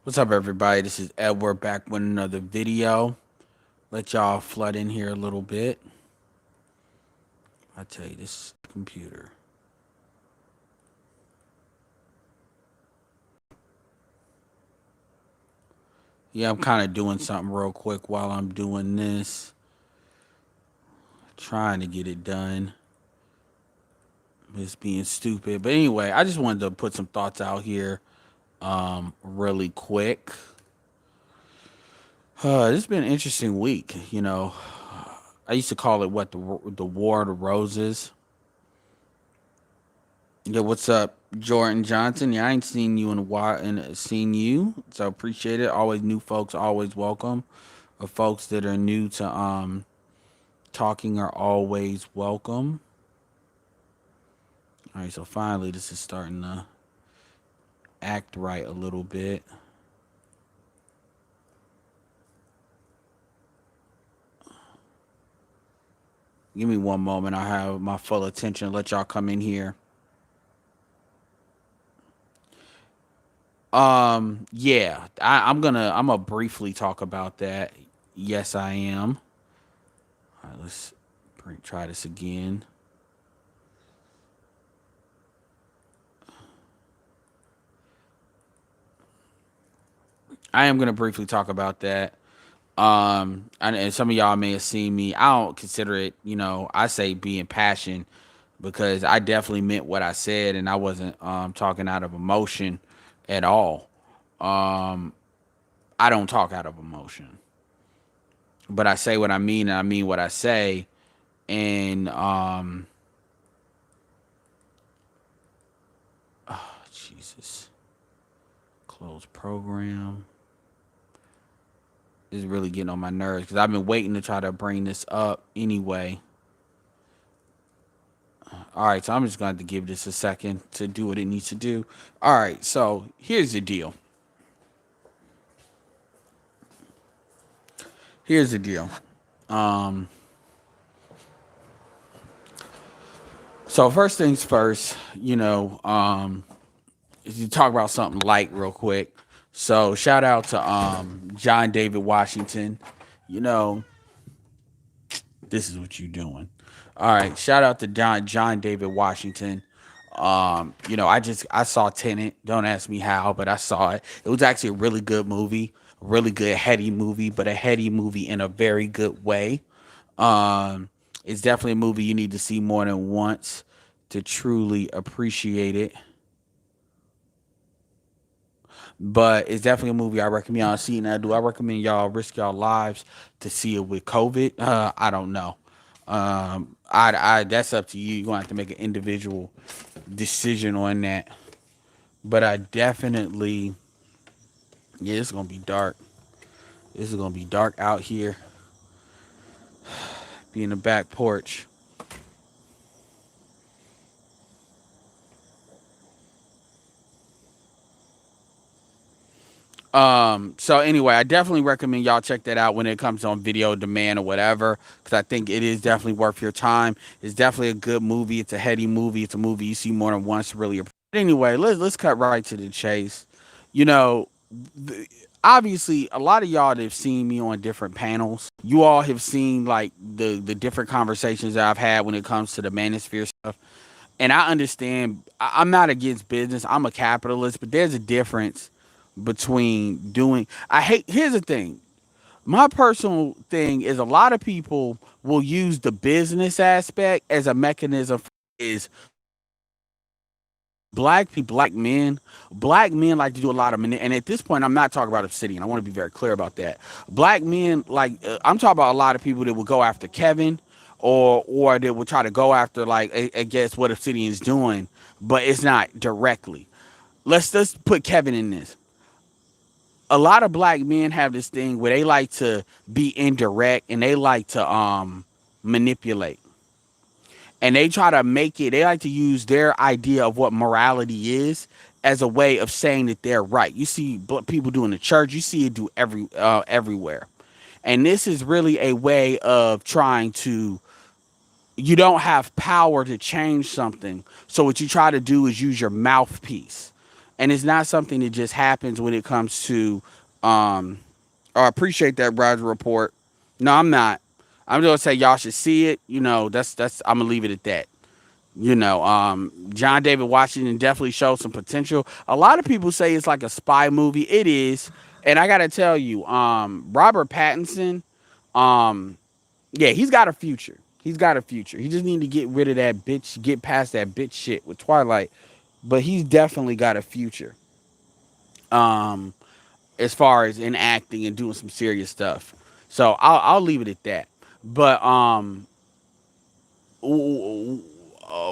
What's up, everybody? This is Edward back with another video. Let y'all flood in here a little bit. I tell you, this computer. Yeah, I'm kind of doing something real quick while I'm doing this. Trying to get it done. It's being stupid. But anyway, I just wanted to put some thoughts out here really quick. This has been an interesting week. I used to call it the War of the Roses. Yeah, what's up, Jordan Johnson? Yeah, I ain't seen you in a while and seen you, so appreciate it. Always new folks, always welcome. Or folks that are new to talking are always welcome. All right, so finally this is starting to act right a little bit. Give me one moment. I have my full attention. Let y'all come in here. Yeah, I'm gonna briefly talk about that. Yes, I am. All right, let's try this again. I am gonna briefly talk about that. And some of y'all may have seen me. I don't consider it, I say being passion because I definitely meant what I said and I wasn't talking out of emotion at all. Um, I don't talk out of emotion, but I say what I mean and I mean what I say. And oh, Jesus, close program. Is really getting on my nerves because I've been waiting to try to bring this up anyway. All right, so I'm just going to give this a second to do what it needs to do. All right, so here's the deal. Here's the deal. Um, so first things first, if you talk about something light real quick. So shout out to John David Washington. You know, this is what you doing. All right, shout out to John David Washington. I saw Tenet. Don't ask me how, but I saw it. It was actually a really good movie, a really good heady movie, but a heady movie in a very good way. It's definitely a movie you need to see more than once to truly appreciate it. But it's definitely a movie I recommend y'all see. Now, do I recommend y'all risk y'all lives to see it with COVID? I don't know. I that's up to you. You're gonna have to make an individual decision on that. But I definitely, yeah, it's gonna be dark. This is gonna be dark out here. Be in the back porch. So anyway, I definitely recommend y'all check that out when it comes on video demand or whatever, because I think it is definitely worth your time. It's definitely a good movie. It's a heady movie. It's a movie you see more than once. Really. Anyway, let's cut right to the chase. You know, obviously, a lot of y'all that have seen me on different panels, you all have seen like the different conversations that I've had when it comes to the manosphere stuff. And I understand. I'm not against business. I'm a capitalist, but there's a difference between doing. I hate. Here's the thing. My personal thing is a lot of people will use the business aspect as a mechanism. Is black men like to do a lot of and at this point I'm not talking about Obsidian. I want to be very clear about that. Black men I'm talking about a lot of people that will go after Kevin or they will try to go after like I guess what Obsidian's doing, but it's not directly. Let's put Kevin in this. A lot of black men have this thing where they like to be indirect and they like to manipulate, and they try to make it. They like to use their idea of what morality is as a way of saying that they're right. You see people do in the church. You see it do everywhere, and this is really a way of trying to. You don't have power to change something, so what you try to do is use your mouthpiece. and it's not something that just happens when it comes to. Um, I appreciate that, Roger report. No, I'm not. I'm just gonna say y'all should see it. That's. I'm gonna leave it at that. John David Washington definitely showed some potential. A lot of people say it's like a spy movie. It is, and I gotta tell you, Robert Pattinson, um, yeah, he's got a future. He's got a future. He just need to get rid of that bitch, get past that bitch shit with Twilight. But he's definitely got a future. Um, as far as in acting and doing some serious stuff. So I'll leave it at that. But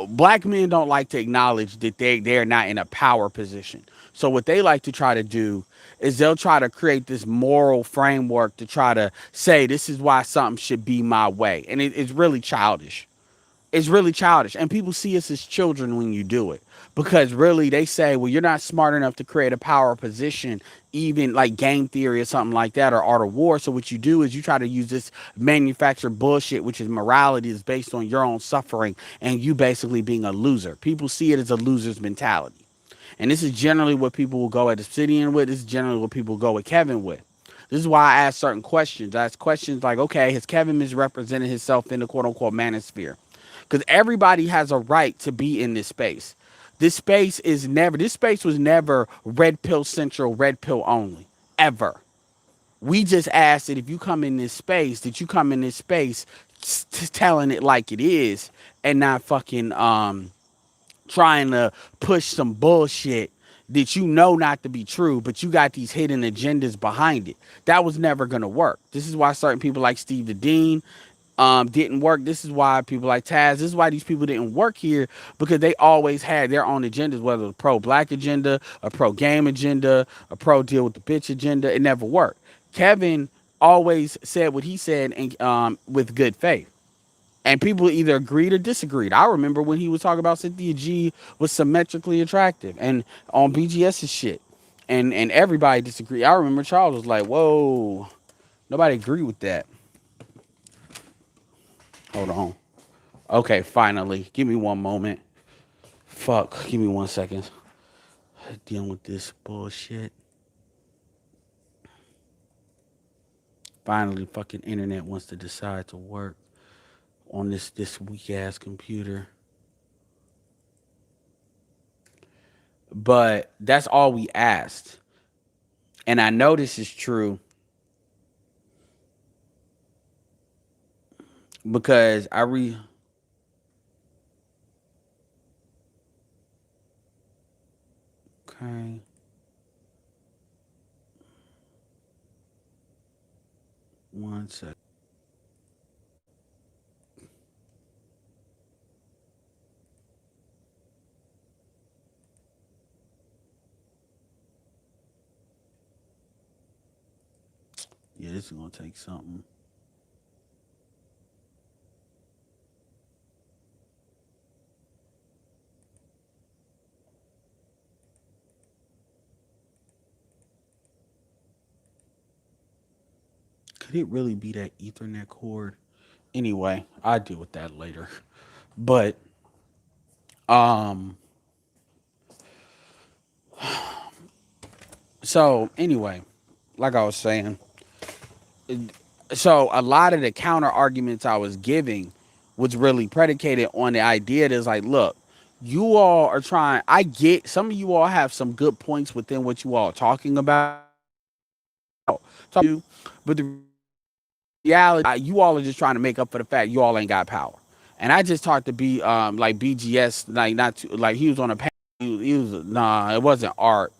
black men don't like to acknowledge that they're not in a power position. So what they like to try to do is they'll try to create this moral framework to try to say this is why something should be my way, and it's really childish. It's really childish, and people see us as children when you do it, because really they say, well, you're not smart enough to create a power position, even like game theory or something like that, or art of war. So what you do is you try to use this manufactured bullshit, which is morality is based on your own suffering and you basically being a loser. People see it as a loser's mentality, and this is generally what people will go at Obsidian with. This is generally what people go with Kevin with. This is why I ask certain questions. I ask questions like, okay, has Kevin misrepresented himself in the quote unquote manosphere? Because everybody has a right to be in this space. This space was never red pill central, red pill only, ever. We just ask that if you come in this space, that you come in this space telling it like it is, and not fucking trying to push some bullshit that you know not to be true, but you got these hidden agendas behind it. That was never gonna work. This is why certain people like Steve the Dean didn't work. This is why people like Taz, this is why these people didn't work here, because they always had their own agendas, whether it was a pro-black agenda, a pro-game agenda, a pro-deal with the bitch agenda. It never worked. Kevin always said what he said, and with good faith. And people either agreed or disagreed. I remember when he was talking about Cynthia G was symmetrically attractive and on BGS's shit. And everybody disagreed. I remember Charles was like, whoa, nobody agreed with that. Hold on. Okay, finally. Give me one moment. Fuck. Give me 1 second. Dealing with this bullshit. Finally, fucking internet wants to decide to work on this weak ass computer. But that's all we asked. And I know this is true because okay. One sec. Yeah, this is gonna take something. Could it really be that Ethernet cord? Anyway, I'll deal with that later. But um so anyway, like I was saying, so a lot of the counter arguments I was giving was really predicated on the idea that it's like, look, you all are trying. I get some of you all have some good points within what you all are talking about. But the reality, you all are just trying to make up for the fact you all ain't got power. And I just talked to like BGS, like not too, like he was on a panel. He was nah, it wasn't Art.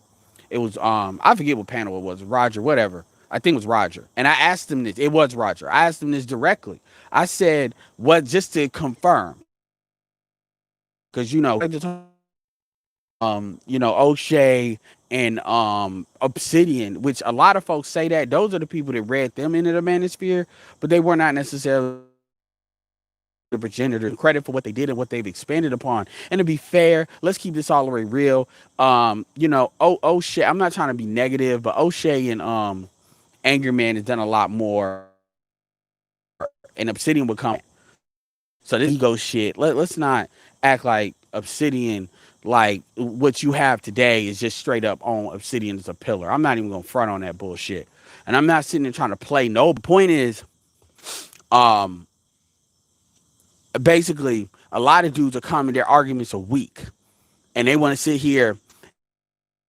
It was I forget what panel it was, Roger, whatever. I think it was Roger. And I asked him this. It was Roger. I asked him this directly. I said, what, just to confirm, because O'Shea and Obsidian, which a lot of folks say that those are the people that read them into the manosphere, but they were not necessarily the progenitor credit for what they did and what they've expanded upon. And to be fair, let's keep this all the way real. O'Shea, I'm not trying to be negative, but O'Shea and Anger Man has done a lot more, and Obsidian would come. So this ego shit. Let's not act like Obsidian Like what you have today is just straight up on Obsidian as a pillar. I'm not even gonna front on that bullshit. And I'm not sitting there trying to play. No, the point is, um, basically, a lot of dudes are coming. Their arguments are weak, and they want to sit here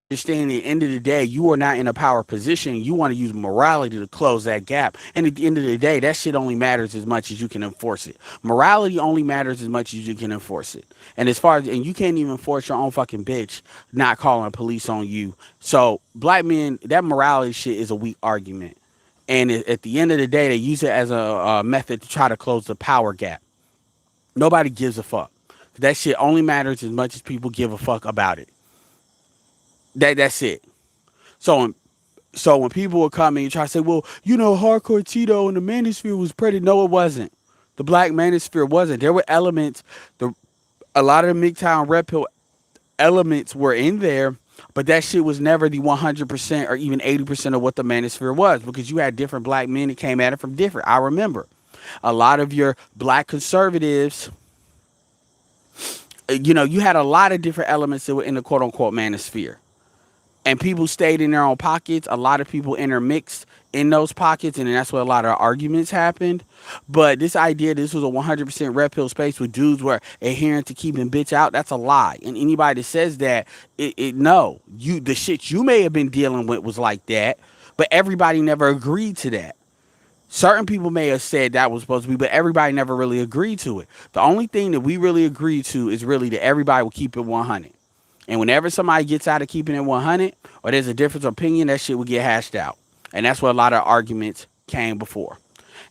understand at the end of the day, you are not in a power position. You want to use morality to close that gap. And at the end of the day, that shit only matters as much as you can enforce it. Morality only matters as much as you can enforce it. And as far as, and you can't even force your own fucking bitch not calling the police on you. So black men, that morality shit is a weak argument. And at the end of the day, they use it as a method to try to close the power gap. Nobody gives a fuck. That shit only matters as much as people give a fuck about it. That's it. So when people would come and you try to say, well, hardcore Tito and the manosphere was pretty. No, it wasn't. The black manosphere wasn't. There were elements. A lot of the MGTOW Red Pill elements were in there, but that shit was never the 100% or even 80% of what the manosphere was, because you had different black men that came at it from different. I remember a lot of your black conservatives. You had a lot of different elements that were in the quote unquote manosphere. And people stayed in their own pockets. A lot of people intermixed in those pockets, and that's where a lot of arguments happened. But this idea this was a 100% red pill space with dudes were adhering to keeping bitch out, that's a lie. And anybody that says that, no, the shit you may have been dealing with was like that, but everybody never agreed to that. Certain people may have said that was supposed to be, but everybody never really agreed to it. The only thing that we really agreed to is really that everybody will keep it 100. And whenever somebody gets out of keeping it 100 or there's a different opinion, that shit will get hashed out. And that's where a lot of arguments came before.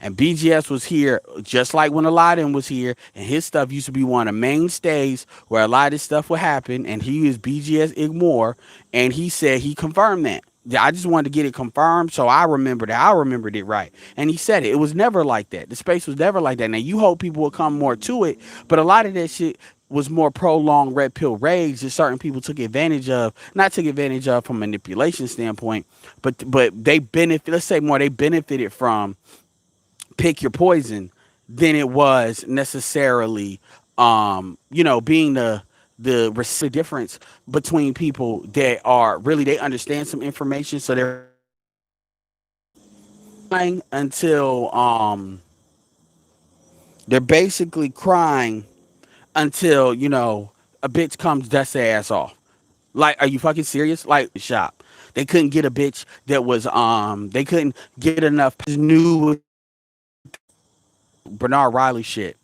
And BGS was here just like when Aladdin was here, and his stuff used to be one of the mainstays where a lot of this stuff would happen. And he is BGS Igmore, and he said he confirmed that. I just wanted to get it confirmed, so I remembered it. I remembered it right. And he said it. It was never like that. The space was never like that. Now, you hope people will come more to it, but a lot of that shit was more prolonged red pill rage that certain people took advantage of, not took advantage of from a manipulation standpoint, but they benefit, let's say more, they benefited from pick your poison than it was necessarily, being the difference between people that are really, they understand some information. So they're crying until, they're basically crying until, a bitch comes dust their ass off. Like, are you fucking serious? Like, shop. They couldn't get a bitch that was, they couldn't get enough new Bernard Riley shit.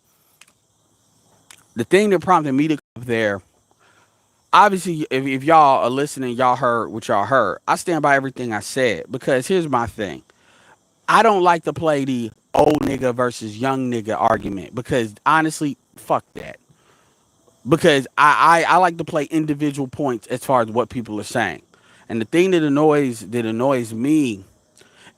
The thing that prompted me to come there, obviously, if y'all are listening, y'all heard what y'all heard. I stand by everything I said, because here's my thing. I don't like to play the old nigga versus young nigga argument, because honestly, fuck that. Because I like to play individual points as far as what people are saying. And the thing that annoys me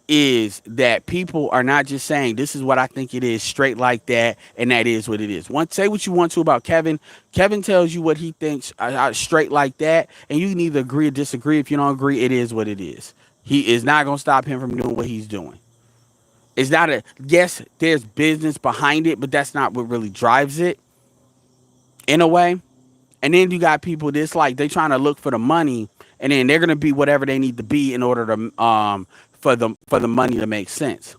is that people are not just saying this is what I think it is straight like that, and that is what it is. Say what you want to about Kevin. Kevin tells you what he thinks straight like that, and you can either agree or disagree. If you don't agree, it is what it is. He is not going to stop him from doing what he's doing. It's not yes, there's business behind it, but that's not what really drives it in a way. And then you got people that's like they trying to look for the money, and then they're gonna be whatever they need to be in order to for the money to make sense.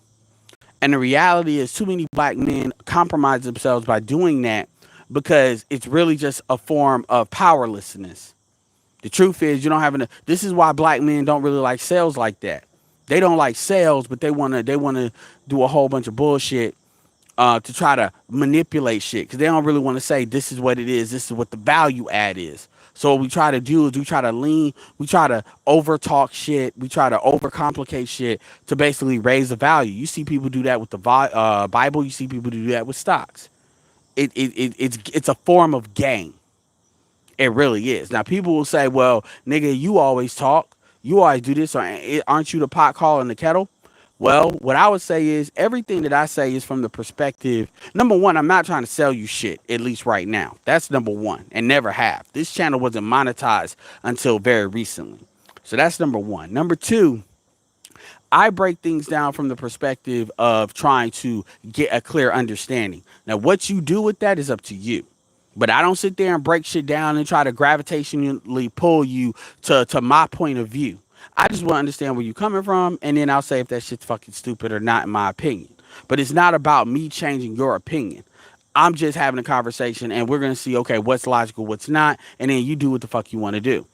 And the reality is, too many black men compromise themselves by doing that, because it's really just a form of powerlessness. The truth is, you don't have enough. This is why black men don't really like sales like that. They don't like sales, but they wanna do a whole bunch of bullshit to try to manipulate shit, because they don't really want to say this is what it is, this is what the value add is. So what we try to do is we try to over talk shit, we try to overcomplicate shit to basically raise the value. You see people do that with the Bible, you see people do that with stocks. It's a form of gain. It really is. Now people will say, well, nigga, you always talk, you always do this, or aren't you the pot calling the kettle? Well, what I would say is everything that I say is from the perspective. Number one, I'm not trying to sell you shit, at least right now. That's number one, and never have. This channel wasn't monetized until very recently. So that's number one. Number two, I break things down from the perspective of trying to get a clear understanding. Now, what you do with that is up to you. But I don't sit there and break shit down and try to gravitationally pull you to my point of view. I just want to understand where you're coming from, and then I'll say if that shit's fucking stupid or not, in my opinion. But it's not about me changing your opinion. I'm just having a conversation, and we're gonna see, okay, what's logical, what's not, and then you do what the fuck you want to do.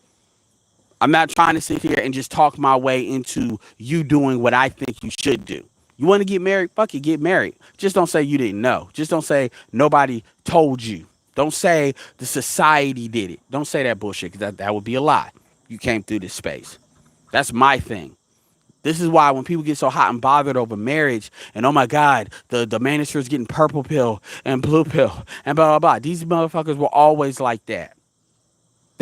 I'm not trying to sit here and just talk my way into you doing what I think you should do. You want to get married? Fuck it, get married. Just don't say you didn't know. Just don't say nobody told you. Don't say the society did it. Don't say that bullshit because that would be a lie. You came through this space. That's my thing. This is why when people get so hot and bothered over marriage and oh my God, the manosphere is getting purple pill and blue pill and blah, blah, blah. These motherfuckers were always like that.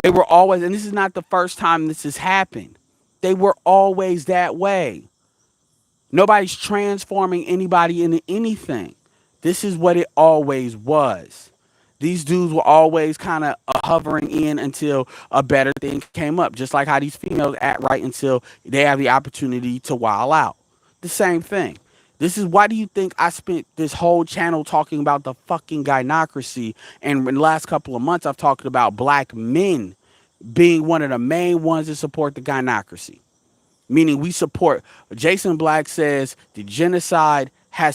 They were always, and this is not the first time this has happened. They were always that way. Nobody's transforming anybody into anything. This is what it always was. These dudes were always kind of hovering in until a better thing came up, just like how these females act right until they have the opportunity to wild out. The same thing. This is why do you think I spent this whole channel talking about the fucking gynocracy? And in the last couple of months, I've talked about black men being one of the main ones that support the gynocracy. Meaning we support, Jason Black says the genocide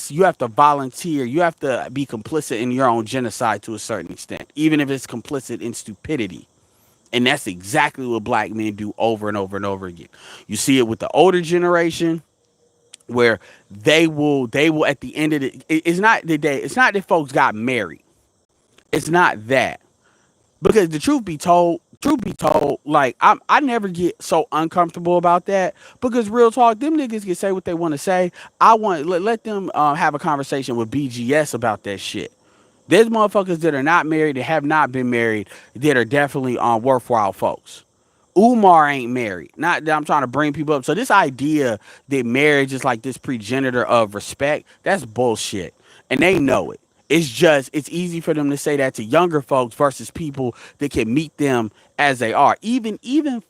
you have to volunteer, you have to be complicit in your own genocide to a certain extent, even if it's complicit in stupidity. And that's exactly what black men do over and over and over again. You see it with the older generation where they will at the end of it's not the day, it's not that folks got married. It's not that. Because the truth be told, like I never get so uncomfortable about that. Because real talk, them niggas can say what they want to say. I want let them have a conversation with BGS about that shit. There's motherfuckers that are not married, that have not been married, that are definitely worthwhile folks. Umar ain't married. Not that I'm trying to bring people up. So this idea that marriage is like this progenitor of respect, that's bullshit. And they know it. It's just, it's easy for them to say that to younger folks versus people that can meet them as they are. Even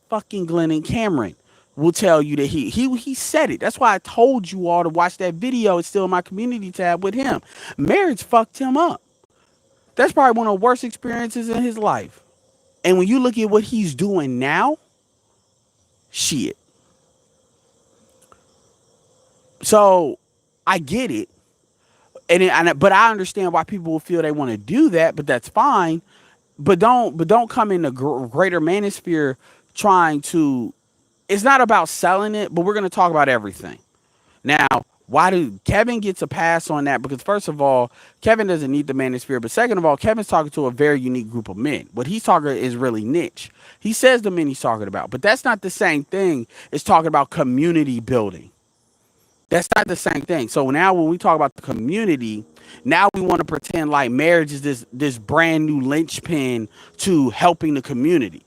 fucking Glenn and Cameron will tell you that he said it. That's why I told you all to watch that video. It's still in my community tab with him. Marriage fucked him up. That's probably one of the worst experiences in his life. And when you look at what he's doing now, shit. So I get it. But I understand why people will feel they want to do that, but that's fine. But don't come in the greater manosphere trying to. It's not about selling it, but we're going to talk about everything. Now, why do Kevin gets a pass on that? Because first of all, Kevin doesn't need the manosphere, but second of all, Kevin's talking to a very unique group of men. What he's talking is really niche. He says the men he's talking about, but that's not the same thing as talking about community building. That's not the same thing. So now when we talk about the community, now we want to pretend like marriage is this brand new linchpin to helping the community.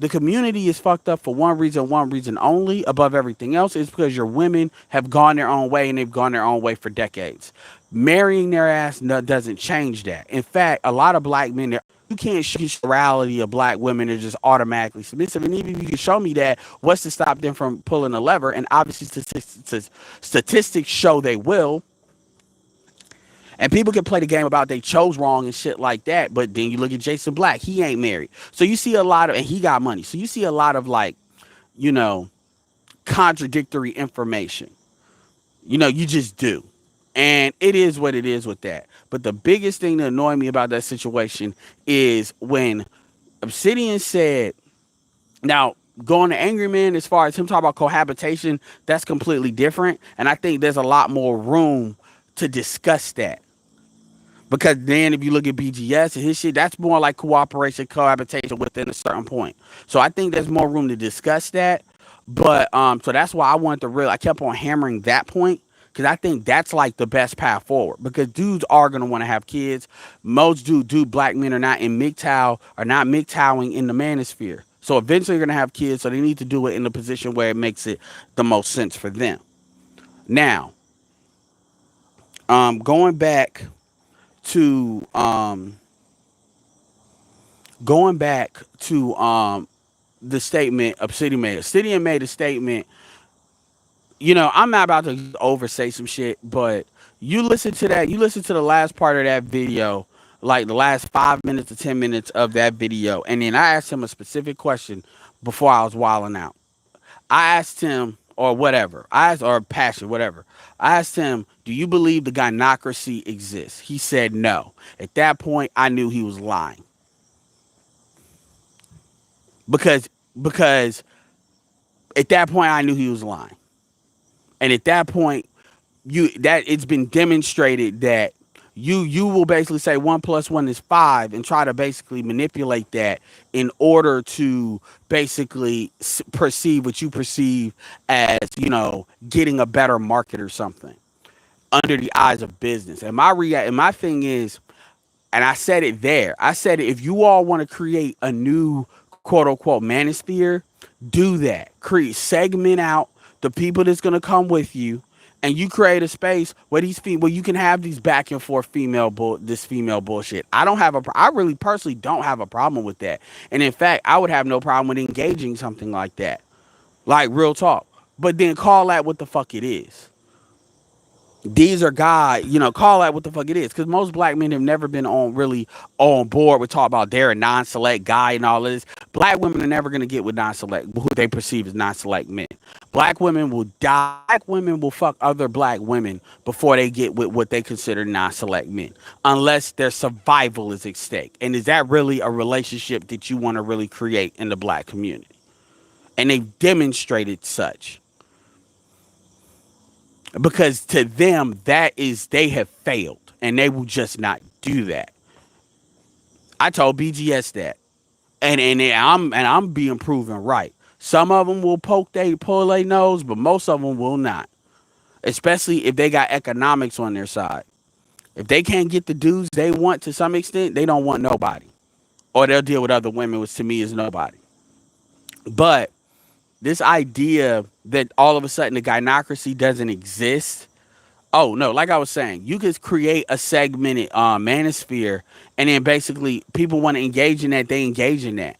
The community is fucked up for one reason only, above everything else, is because your women have gone their own way and they've gone their own way for decades. Marrying their ass doesn't change that. In fact, a lot of black men, you can't show the morality of black women are just automatically submissive. And even if you can show me that, what's to stop them from pulling a lever? And obviously statistics show they will. And people can play the game about they chose wrong and shit like that. But then you look at Jason Black, he ain't married. So you see a lot of, and he got money. So you see a lot of like, contradictory information. You just do. And it is what it is with that. But the biggest thing that annoyed me about that situation is when Obsidian said, now going to Angry Man, as far as him talking about cohabitation, that's completely different. And I think there's a lot more room to discuss that. Because then if you look at BGS and his shit, that's more like cooperation, cohabitation within a certain point. So I think there's more room to discuss that. But so that's why I kept on hammering that point. Because I think that's like the best path forward. Because dudes are going to want to have kids. Most black men are not in MGTOW, are not MGTOWing in the manosphere. So eventually you're going to have kids. So they need to do it in a position where it makes it the most sense for them. Now, going back to the statement Obsidian made. Obsidian made a statement. I'm not about to oversay some shit, but you listen to the last part of that video like the last 5 minutes to 10 minutes of that video, and then I asked him a specific question before I was wilding out. I asked him, or whatever, or passion, whatever. I asked him, "Do you believe the gynocracy exists?" He said no. At that point, I knew he was lying because because at that point I knew he was lying, and at that point, it's been demonstrated that you will basically say 1 + 1 is 5 and try to basically manipulate that in order to basically perceive what you perceive as, getting a better market or something under the eyes of business. And my thing is, and I said it there. I said, if you all want to create a new quote unquote manosphere, do that. Create, segment out the people that's gonna come with you, and you create a space where where you can have these back and forth this female bullshit. I really personally don't have a problem with that. And in fact, I would have no problem with engaging something like that. Like real talk. But then call that what the fuck it is. These are God, call that what the fuck it is. Because most black men have never been really on board with talk about they're a non-select guy and all of this. Black women are never going to get with non-select, who they perceive as non-select men. Black women will die. Black women will fuck other black women before they get with what they consider non-select men. Unless their survival is at stake. And is that really a relationship that you want to really create in the black community? And they've demonstrated such. Because to them, they have failed, and they will just not do that. I told BGS that, and I'm being proven right. Some of them will pull their nose, but most of them will not. Especially if they got economics on their side. If they can't get the dudes they want to some extent, they don't want nobody, or they'll deal with other women, which to me is nobody. But this idea that all of a sudden the gynocracy doesn't exist. Oh no, like I was saying, you could create a segmented manosphere, and then basically people want to engage in that, they engage in that.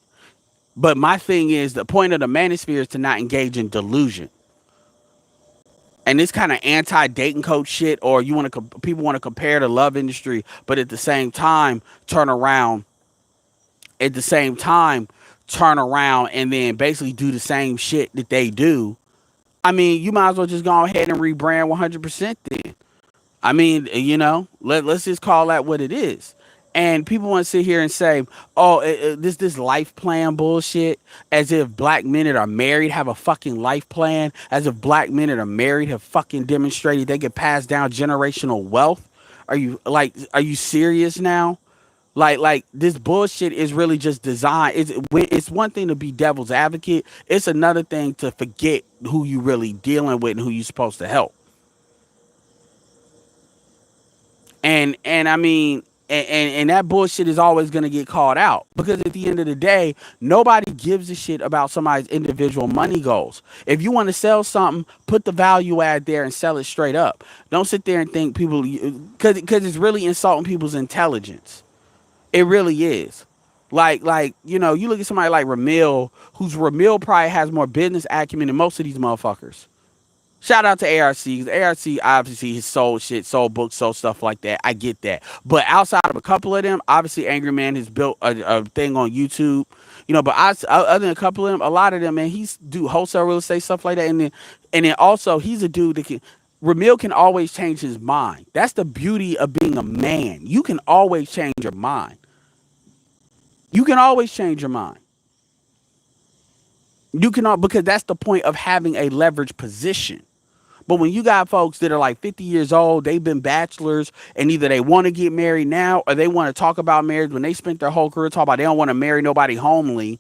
But my thing is, the point of the manosphere is to not engage in delusion. And this kind of anti-dating coach shit, or people want to compare the love industry, but at the same time turn around and then basically do the same shit that they do. I mean, you might as well just go ahead and rebrand 100% then. I mean, let's just call that what it is. And people want to sit here and say, "Oh, this life plan bullshit," as if black men that are married have a fucking life plan, as if black men that are married have fucking demonstrated they can pass down generational wealth. Are you serious now? Like this bullshit is really just designed. It's one thing to be devil's advocate. It's another thing to forget who you really dealing with and who you supposed to help. And I mean, and that bullshit is always going to get called out, because at the end of the day, nobody gives a shit about somebody's individual money goals. If you want to sell something, put the value add there and sell it straight up. Don't sit there and think people, because it's really insulting people's intelligence. It really is. You look at somebody like Ramil, Ramil probably has more business acumen than most of these motherfuckers. Shout out to ARC. ARC obviously has sold shit, sold books, sold stuff like that. I get that. But outside of a couple of them, obviously Angry Man has built a thing on YouTube. But other than a couple of them, a lot of them, man, he's do wholesale real estate, stuff like that. And then also he's a dude that Ramil can always change his mind. That's the beauty of being a man. You can always change your mind. You can always change your mind. Because that's the point of having a leverage position. But when you got folks that are like 50 years old, they've been bachelors, and either they want to get married now or they want to talk about marriage when they spent their whole career talking about they don't want to marry nobody homely.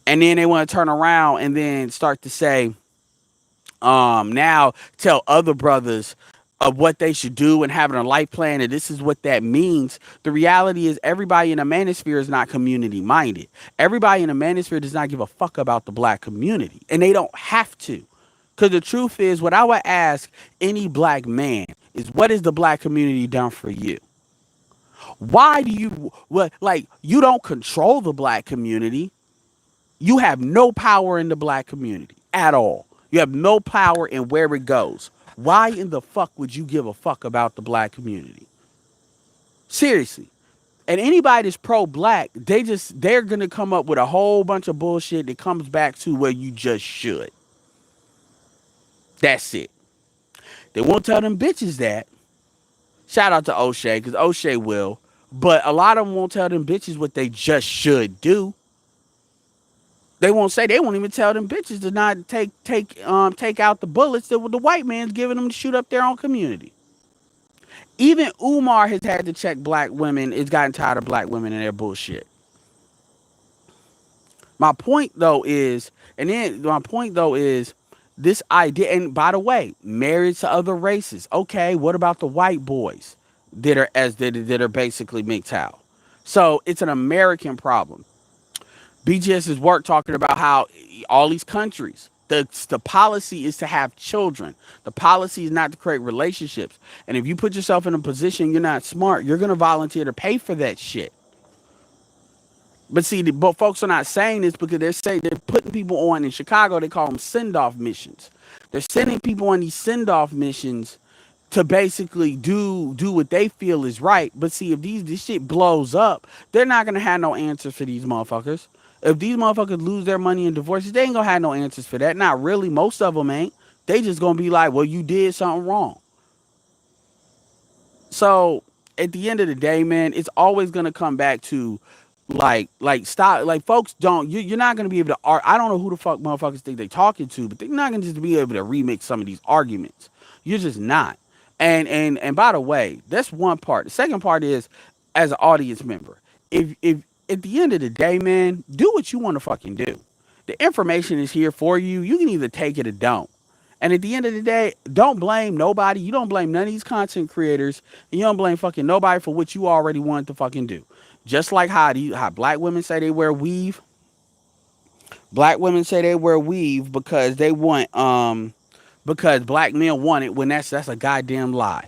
And then they want to turn around and then start to say, now tell other brothers of what they should do and having a life plan, and this is what that means. The reality is everybody in the manosphere is not community minded. Everybody in the manosphere does not give a fuck about the black community, and they don't have to. Because the truth is, what I would ask any black man is, what has the black community done for you? Why do you don't control the black community. You have no power in the black community at all. You have no power in where it goes. Why in the fuck would you give a fuck about the black community? Seriously. And anybody that's pro-black, they're gonna come up with a whole bunch of bullshit that comes back to where you just should. That's it. They won't tell them bitches that. Shout out to O'Shea, because O'Shea will. But a lot of them won't tell them bitches what they just should do. They won't say, they won't even tell them bitches to not take out the bullets that the white man's giving them to shoot up their own community. Even Umar has had to check black women. It's gotten tired of black women and their bullshit. My point though is, this idea. And by the way, married to other races. Okay, what about the white boys that are basically MGTOW? So it's an American problem. BGS's work talking about how all these countries, the policy is to have children. The policy is not to create relationships. And if you put yourself in a position you're not smart, you're gonna volunteer to pay for that shit. But see, but folks are not saying this because they're putting people on in Chicago. They call them send-off missions. They're sending people on these send-off missions to basically do what they feel is right. But see, if this shit blows up, they're not gonna have no answers for these motherfuckers. If these motherfuckers lose their money in divorces, they ain't gonna have no answers for that. Not really. Most of them ain't. They just gonna be like, well, you did something wrong. So at the end of the day, man, it's always gonna come back to stop. Like folks don't. You're not gonna be able to. I don't know who the fuck motherfuckers think they talking to, but they're not gonna just be able to remix some of these arguments. You're just not. And by the way, that's one part. The second part is, as an audience member, if at the end of the day, man, do what you want to fucking do. The information is here for you. You can either take it or don't. And at the end of the day, don't blame nobody. You don't blame none of these content creators, and you don't blame fucking nobody for what you already wanted to fucking do. Just like how black women say they wear weave. Black women say they wear weave because they want because black men want it, when that's a goddamn lie.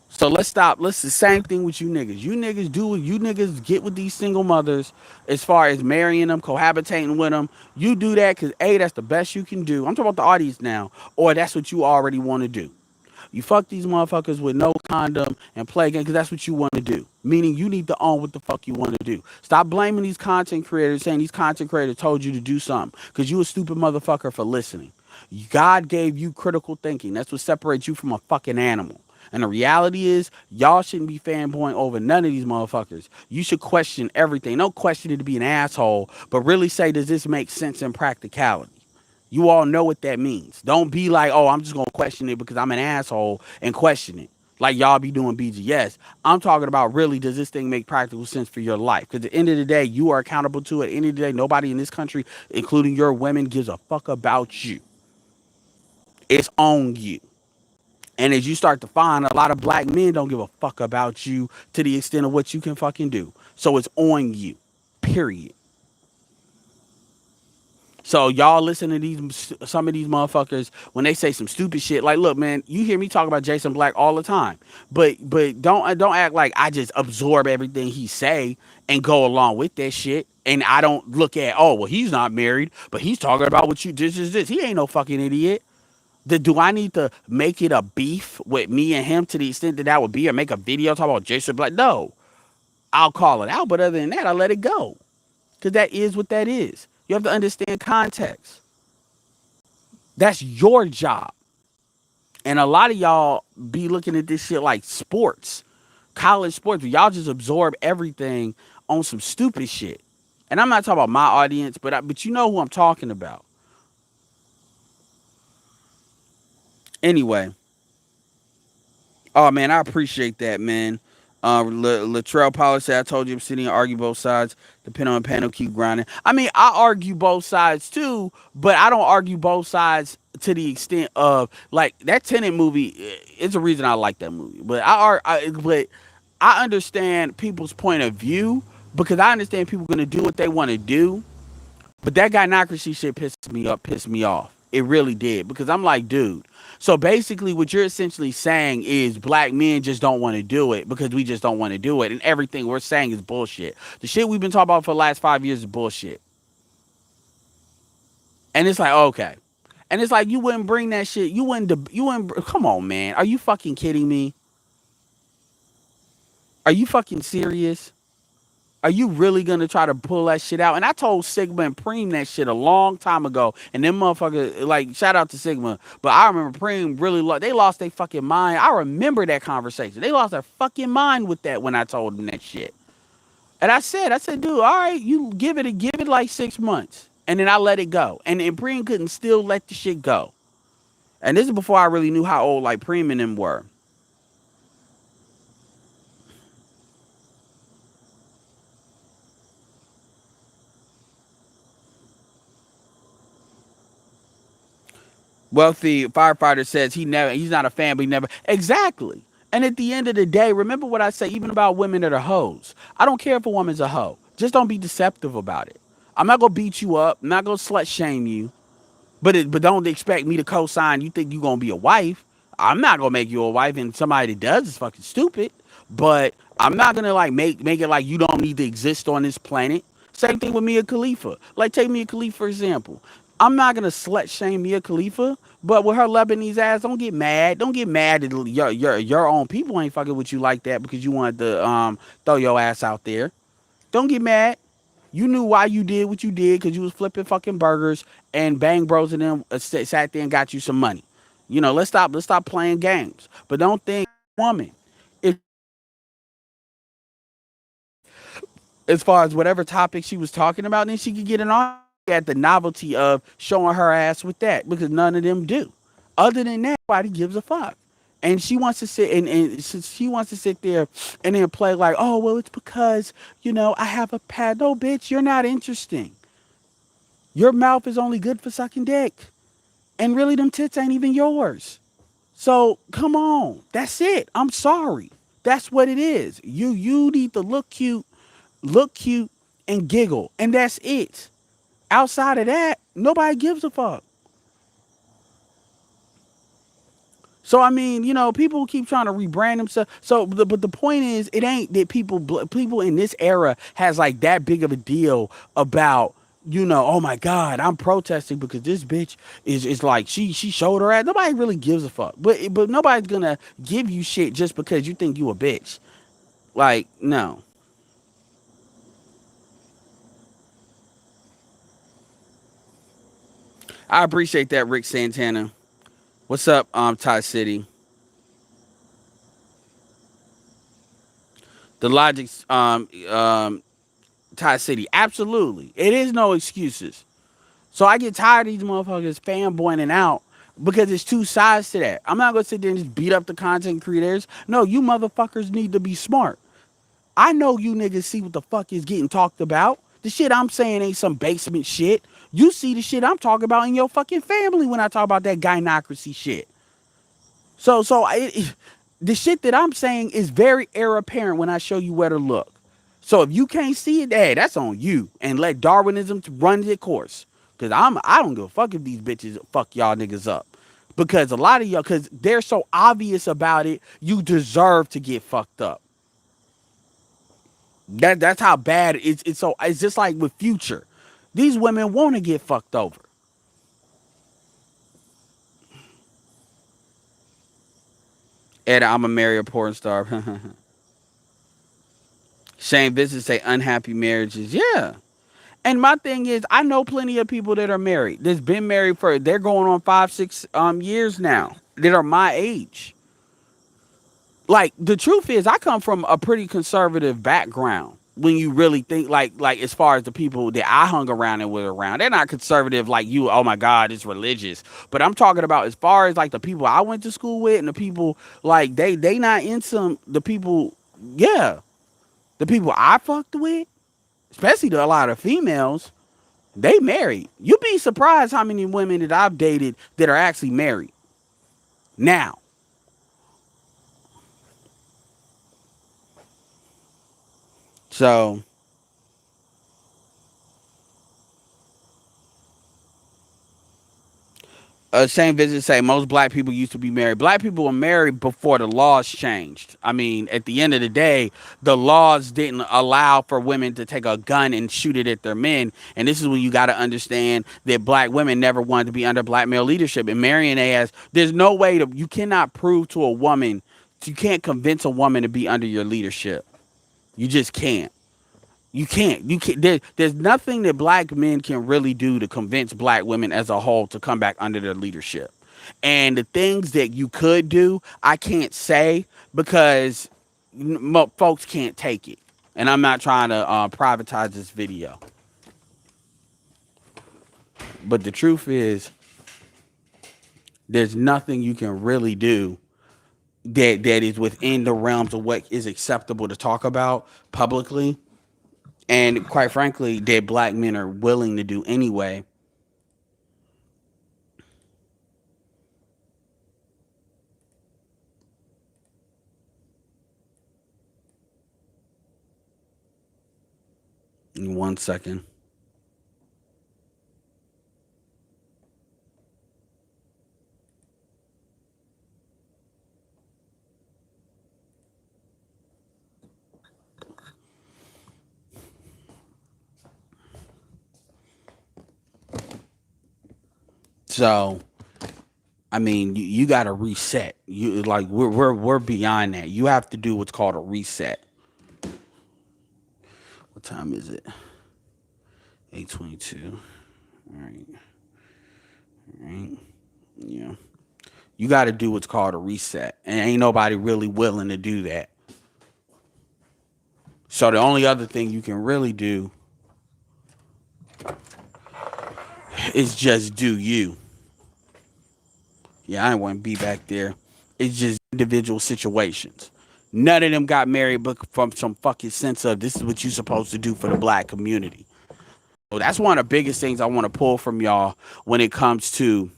So let's stop. Let's the same thing with you niggas. You niggas do what you niggas get with these single mothers as far as marrying them, cohabitating with them. You do that because A, that's the best you can do. I'm talking about the audience now, or that's what you already want to do. You fuck these motherfuckers with no condom and play game because that's what you want to do. Meaning you need to own what the fuck you want to do. Stop blaming these content creators, saying these content creators told you to do something because you a stupid motherfucker for listening. God gave you critical thinking. That's what separates you from a fucking animal. And the reality is, y'all shouldn't be fanboying over none of these motherfuckers. You should question everything. Don't question it to be an asshole, but really say, does this make sense in practicality? You all know what that means. Don't be like, oh, I'm just going to question it because I'm an asshole and question it. Like y'all be doing BGS. I'm talking about, really, does this thing make practical sense for your life? Because at the end of the day, you are accountable to it. At the end of the day, nobody in this country, including your women, gives a fuck about you. It's on you. And as you start to find, a lot of black men don't give a fuck about you to the extent of what you can fucking do. So it's on you. Period. So y'all listen to some of these motherfuckers when they say some stupid shit. Like, look, man, you hear me talk about Jason Black all the time, but don't act like I just absorb everything he say and go along with that shit. And I don't look at, oh, well, he's not married, but he's talking about what you this. He ain't no fucking idiot. Do I need to make it a beef with me and him to the extent that would be, or make a video talking about Jason Black? No, I'll call it out, but other than that, I let it go. Because that is what that is. You have to understand context. That's your job. And a lot of y'all be looking at this shit like sports, college sports, but y'all just absorb everything on some stupid shit. And I'm not talking about my audience, but you know who I'm talking about. Anyway. Oh, man, I appreciate that, man. Latrell Pollard said, I told you I'm sitting and argue both sides. Depending on the panel, keep grinding. I mean, I argue both sides, too, but I don't argue both sides to the extent of, like, that Tenet movie. It's a reason I like that movie. But I understand people's point of view, because I understand people going to do what they want to do. But that gynocracy shit pissed me off. It really did. Because I'm like, dude. So basically what you're essentially saying is black men just don't want to do it because we just don't want to do it. And everything we're saying is bullshit. The shit we've been talking about for the last 5 years is bullshit. And it's like, okay. And it's like, you wouldn't bring that shit. You wouldn't, come on, man. Are you fucking kidding me? Are you fucking serious? Are you really gonna try to pull that shit out? And I told Sigma and Preem that shit a long time ago. And them motherfuckers, like, shout out to Sigma. But I remember Preem really, they lost their fucking mind. I remember that conversation. They lost their fucking mind with that when I told them that shit. And I said, dude, all right, you give it like 6 months. And then I let it go. And Preem couldn't still let the shit go. And this is before I really knew how old like Preem and them were. Wealthy firefighter says he's not a fan, but he never exactly. And at the end of the day, remember what I say, even about women that are hoes. I don't care if a woman's a hoe. Just don't be deceptive about it. I'm not gonna beat you up. I'm not gonna slut shame you. But don't expect me to co-sign. You think you gonna be a wife? I'm not gonna make you a wife, and somebody that does is fucking stupid. But I'm not gonna like make it like you don't need to exist on this planet. Same thing with Mia Khalifa. Like take Mia Khalifa for example. I'm not gonna slut shame Mia Khalifa, but with her Lebanese ass, don't get mad. Don't get mad that your own people ain't fucking with you like that because you wanted to throw your ass out there. Don't get mad. You knew why you did what you did because you was flipping fucking burgers and Bang Bros and them sat there and got you some money. You know, let's stop playing games. But don't think woman. If, as far as whatever topic she was talking about, then she could get an on at the novelty of showing her ass with that because none of them do. Other than that, nobody gives a fuck. And she wants to sit and she wants to sit there and then play like, oh well, it's because I have a pad. No, bitch, you're not interesting. Your mouth is only good for sucking dick. And really, them tits ain't even yours. So come on. That's it. I'm sorry. That's what it is. You need to look cute, and giggle. And that's it. Outside of that, nobody gives a fuck. So I mean, people keep trying to rebrand themselves. So, but the point is, it ain't that people in this era has like that big of a deal about oh my God, I'm protesting because this bitch is like she showed her ass. Nobody really gives a fuck. But nobody's gonna give you shit just because you think you a bitch. Like no, I appreciate that, Rick Santana. What's up, Ty City? The Logic's Ty City. Absolutely, it is no excuses. So I get tired of these motherfuckers fanboying out because there's two sides to that. I'm not gonna sit there and just beat up the content creators. No, you motherfuckers need to be smart. I know you niggas see what the fuck is getting talked about. The shit I'm saying ain't some basement shit. You see the shit I'm talking about in your fucking family when I talk about that gynocracy shit. The shit that I'm saying is very heir apparent when I show you where to look. So if you can't see it, hey, that's on you. And let Darwinism run its course. Cause I don't give a fuck if these bitches fuck y'all niggas up. Because a lot of y'all, cause they're so obvious about it, you deserve to get fucked up. That's how bad it's just like with Future. These women want to get fucked over. And I'm a marry a porn star. Shane Vincent say unhappy marriages. Yeah. And my thing is, I know plenty of people that are married. That's been married for they're going on 5, 6 years now. That are my age. Like the truth is, I come from a pretty conservative background. When you really think like as far as the people that I hung around and was around, they're not conservative like you. Oh my God, it's religious. But I'm talking about as far as like the people I went to school with and the people like they not in some the people. Yeah, the people I fucked with, especially a lot of females. They married. You'd be surprised how many women that I've dated that are actually married now. So same visit say most black people used to be married. Black people were married before the laws changed. I mean, at the end of the day, the laws didn't allow for women to take a gun and shoot it at their men. And this is when you got to understand that black women never wanted to be under black male leadership. And marrying as there's no way to you cannot prove to a woman, you can't convince a woman to be under your leadership. You just can't. You can't. You can't. There's nothing that black men can really do to convince black women as a whole to come back under their leadership. And the things that you could do, I can't say because folks can't take it. And I'm not trying to privatize this video. But the truth is, there's nothing you can really do that is within the realms of what is acceptable to talk about publicly, and quite frankly, that black men are willing to do anyway. In 1 second. So, I mean, you got to reset. You like we're beyond that. You have to do what's called a reset. What time is it? 8:22. All right. All right. Yeah. You got to do what's called a reset, and ain't nobody really willing to do that. So the only other thing you can really do is just do you. Yeah, I want to be back there. It's just individual situations. None of them got married, but from some fucking sense of this is what you're supposed to do for the black community. So that's one of the biggest things I want to pull from y'all when it comes to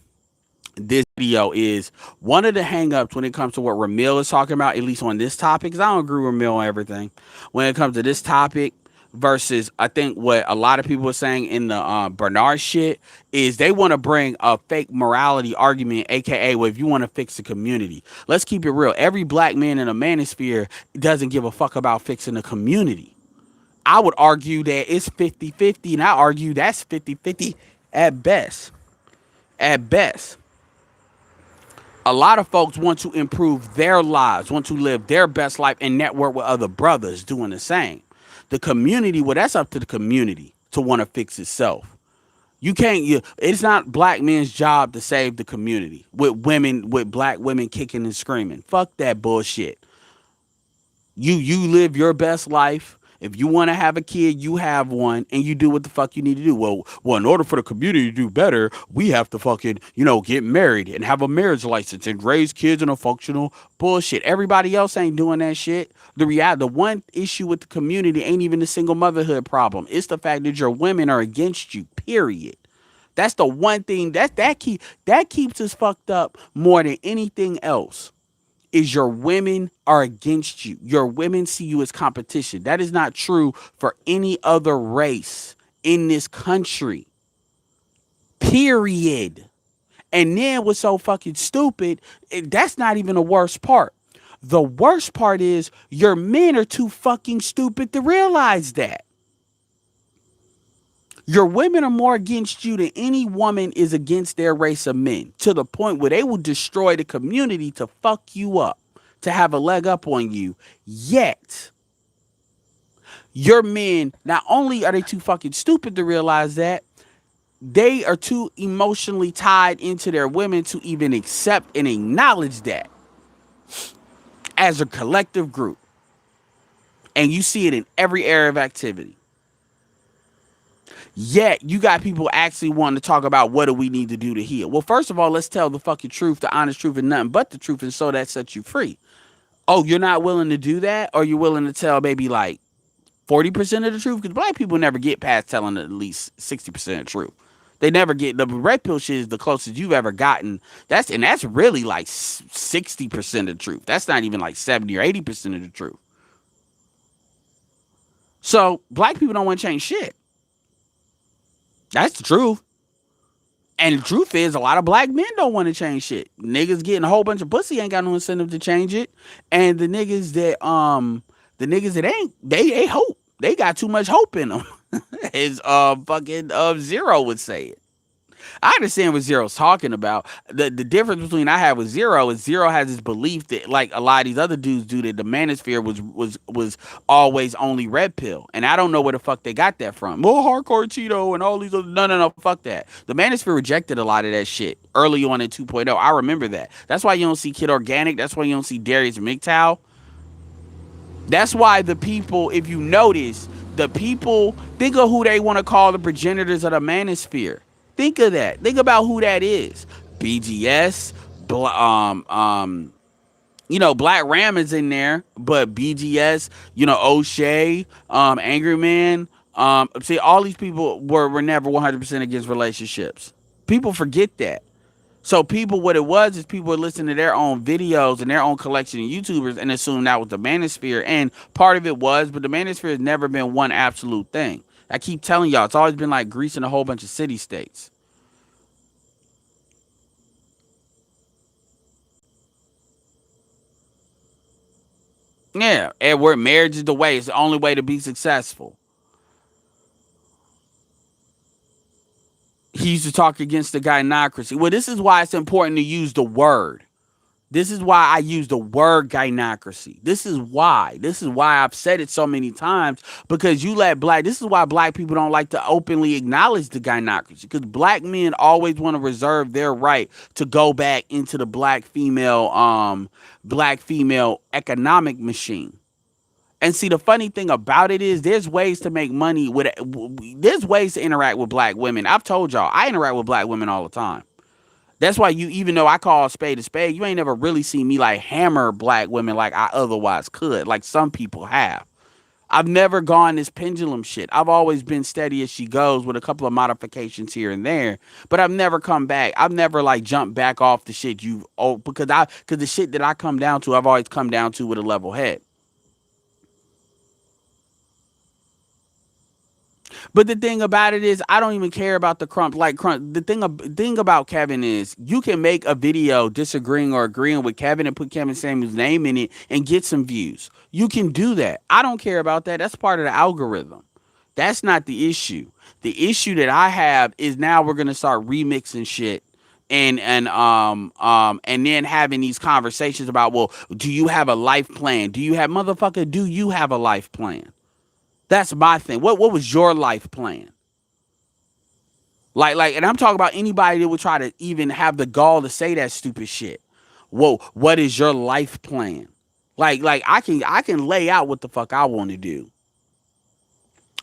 this video is one of the hangups when it comes to what Ramil is talking about, at least on this topic, because I don't agree with Ramil on everything. When it comes to this topic versus I think what a lot of people are saying in the Bernard shit is they want to bring a fake morality argument, aka well, if you want to fix the community. Let's keep it real. Every black man in a manosphere doesn't give a fuck about fixing the community. I would argue that it's 50-50, and I argue that's 50-50 at best. At best. A lot of folks want to improve their lives, want to live their best life and network with other brothers doing the same. The community, well, that's up to the community to want to fix itself. You can't, it's not black men's job to save the community with women, with black women kicking and screaming. Fuck that bullshit. You live your best life. If you want to have a kid, you have one, and you do what the fuck you need to do. Well, in order for the community to do better, we have to fucking, get married and have a marriage license and raise kids in a functional bullshit. Everybody else ain't doing that shit. The one issue with the community ain't even the single motherhood problem. It's the fact that your women are against you, period. That's the one thing that keeps us fucked up more than anything else. Is your women are against you. Your women see you as competition. That is not true for any other race in this country. Period. And then what's so fucking stupid, that's not even the worst part. The worst part is your men are too fucking stupid to realize that. Your women are more against you than any woman is against their race of men, to the point where they will destroy the community to fuck you up, to have a leg up on you. Yet, your men, not only are they too fucking stupid to realize that, they are too emotionally tied into their women to even accept and acknowledge that as a collective group. And you see it in every area of activity. Yet you got people actually wanting to talk about what do we need to do to heal. Well, first of all, let's tell the fucking truth, the honest truth, and nothing but the truth, and so that sets you free. Oh, you're not willing to do that? Or you're willing to tell maybe like 40% of the truth? Because black people never get past telling at least 60% of the truth. They never get, the red pill shit is the closest you've ever gotten. That's really like 60% of the truth. That's not even like 70 or 80% of the truth. So black people don't want to change shit. That's the truth. And the truth is, a lot of black men don't want to change shit. Niggas getting a whole bunch of pussy ain't got no incentive to change it. And the niggas that ain't, they hope. They got too much hope in them. As fucking Zero would say it. I understand what Zero's talking about. The difference between I have with Zero is Zero has this belief that like a lot of these other dudes do that the manosphere was always only red pill. And I don't know where the fuck they got that from. More hardcore Cheeto and all these other no, fuck that. The manosphere rejected a lot of that shit early on in 2.0. I remember that. That's why you don't see Kid Organic. That's why you don't see Darius McTow. That's why the people, if you notice, the people think of who they want to call the progenitors of the manosphere. Think of that. Think about who that is. BGS, Black Ram is in there, but BGS, O'Shea, Angry Man, see, all these people were never 100% against relationships. People forget that. So people, what it was is people would listen to their own videos and their own collection of YouTubers and assume that was the manosphere. And part of it was, but the manosphere has never been one absolute thing. I keep telling y'all, it's always been like Greece and a whole bunch of city states. Yeah, and where marriage is the way, it's the only way to be successful. He used to talk against the gynocracy. Well, this is why it's important to use the word. This is why I use the word gynocracy. This is why. This is why I've said it so many times because this is why black people don't like to openly acknowledge the gynocracy because black men always want to reserve their right to go back into the black female economic machine. And see, the funny thing about it is there's ways to make money there's ways to interact with black women. I've told y'all, I interact with black women all the time. That's why even though I call a spade, you ain't never really seen me like hammer black women like I otherwise could, like some people have. I've never gone this pendulum shit. I've always been steady as she goes with a couple of modifications here and there, but I've never come back. I've never like jumped back off the shit because the shit that I come down to, I've always come down to with a level head. But the thing about it is, I don't even care about the crump. Like crump. The thing about Kevin is, you can make a video disagreeing or agreeing with Kevin and put Kevin Samuels' name in it and get some views. You can do that. I don't care about that. That's part of the algorithm. That's not the issue. The issue that I have is now we're gonna start remixing shit and then having these conversations about, well, do you have a life plan? Do you have motherfucker? Do you have a life plan? That's my thing. What was your life plan? And I'm talking about anybody that would try to even have the gall to say that stupid shit. Whoa, what is your life plan? I can lay out what the fuck I want to do.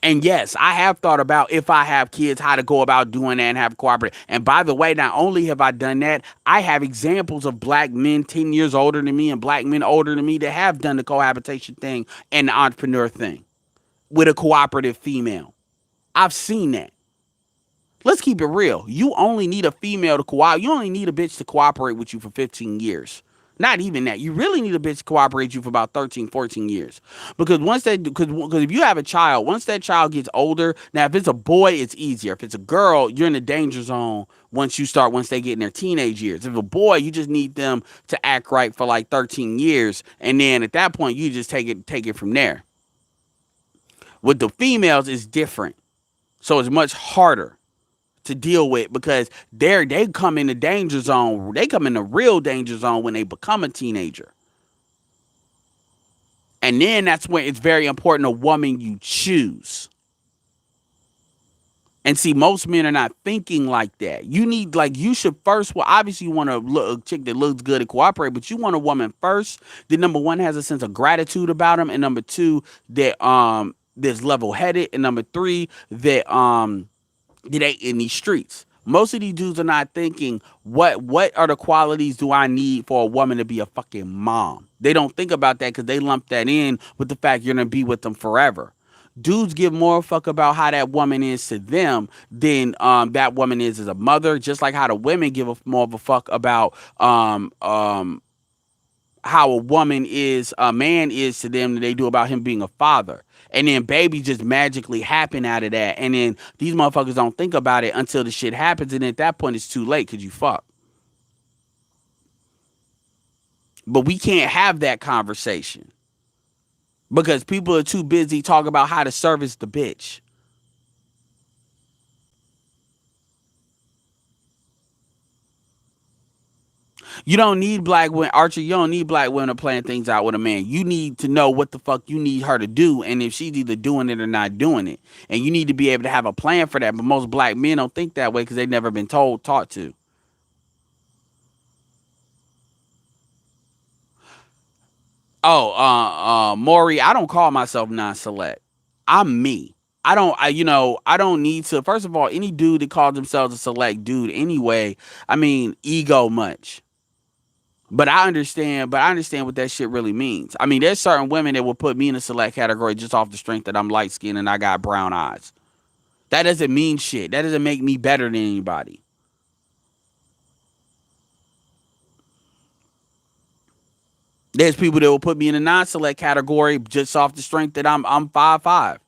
And yes, I have thought about if I have kids, how to go about doing that and have cooperative. And by the way, not only have I done that, I have examples of black men 10 years older than me and black men older than me that have done the cohabitation thing and the entrepreneur thing with a cooperative female. I've seen that. Let's keep it real. You only need a female to cooperate. You only need a bitch to cooperate with you for 15 years. Not even that. You really need a bitch to cooperate with you for about 13, 14 years. Because if you have a child, once that child gets older, now if it's a boy, it's easier. If it's a girl, you're in the danger zone once they get in their teenage years. If a boy, you just need them to act right for like 13 years. And then at that point, you just take it from there. With the females, it's different. So it's much harder to deal with because they come in the danger zone. They come in the real danger zone when they become a teenager. And then that's when it's very important a woman you choose. And see, most men are not thinking like that. You should first, well, obviously you want a chick that looks good and cooperate, but you want a woman first that number one has a sense of gratitude about them, and number two that that's level headed, and number three that ain't in these streets. Most of these dudes are not thinking what are the qualities do I need for a woman to be a fucking mom. They don't think about that because they lump that in with the fact you're gonna be with them forever. Dudes give more fuck about how that woman is to them than that woman is as a mother. Just like how the women give more of a fuck about how a man is to them than they do about him being a father. And then babies just magically happen out of that. And then these motherfuckers don't think about it until the shit happens. And at that point, it's too late because you fuck. But we can't have that conversation because people are too busy talking about how to service the bitch. You don't need black women, Archer. You don't need black women playing things out with a man. You need to know what the fuck you need her to do, and if she's either doing it or not doing it, and you need to be able to have a plan for that. But most black men don't think that way because they've never been taught to. Oh, Maury, I don't call myself non-select. I'm me. I don't need to. First of all, any dude that calls themselves a select dude anyway, I mean, ego much. But I understand what that shit really means. I mean, there's certain women that will put me in a select category just off the strength that I'm light skinned and I got brown eyes. That doesn't mean shit. That doesn't make me better than anybody. There's people that will put me in a non-select category just off the strength that I'm 5'5".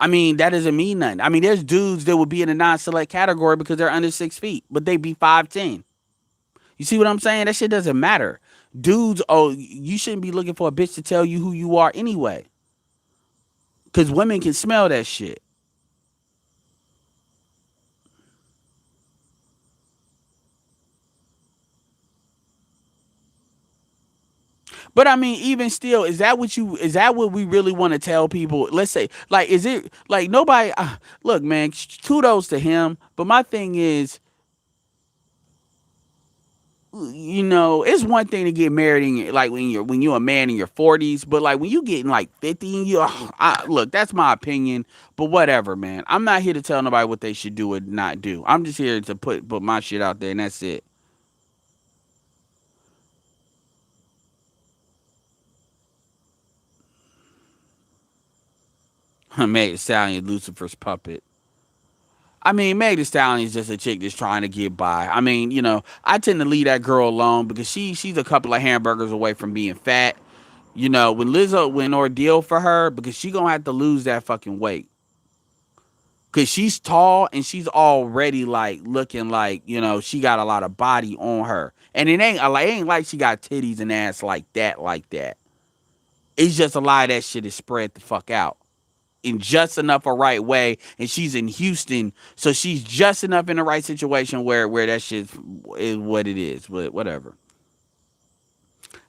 I mean, that doesn't mean nothing. I mean, there's dudes that would be in a non-select category because they're under 6 feet, but they be 5'10". You see what I'm saying? That shit doesn't matter. Dudes, oh, you shouldn't be looking for a bitch to tell you who you are anyway. Because women can smell that shit. But I mean, even still, is that what we really want to tell people? Let's say, like, is it like nobody, look, man, kudos to him. But my thing is, it's one thing to get married like when you're a man in your 40s, but like when you getting like 50 and look, that's my opinion, but whatever, man. I'm not here to tell nobody what they should do or not do. I'm just here to put my shit out there and that's it. Meg Thee Stallion, Lucifer's puppet. I mean, Meg Thee Stallion is just a chick that's trying to get by. I mean, I tend to leave that girl alone because she's a couple of hamburgers away from being fat. When Lizzo went ordeal for her because she gonna have to lose that fucking weight. Cause she's tall and she's already like looking like, she got a lot of body on her. And it ain't like she got titties and ass like that, like that. It's just a lot of that shit is spread the fuck out. In just enough a right way, and she's in Houston, so she's just enough in the right situation where that shit is what it is. But whatever.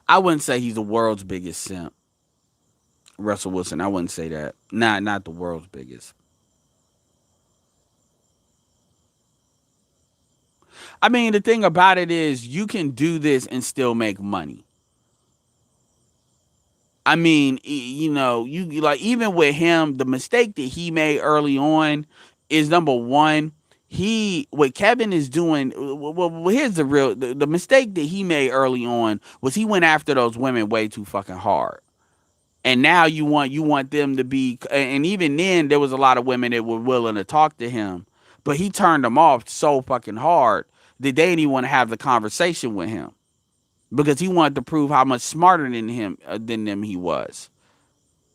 I wouldn't say he's the world's biggest simp, Russell Wilson. I wouldn't say that. Not the world's biggest. I mean, the thing about it is, you can do this and still make money. I mean, you like even with him, the mistake that he made early on is number one. What Kevin is doing. Well, here's the mistake that he made early on was he went after those women way too fucking hard. And now you want them to be, and even then there was a lot of women that were willing to talk to him, but he turned them off so fucking hard that they didn't even want to have the conversation with him because he wanted to prove how much smarter than them he was.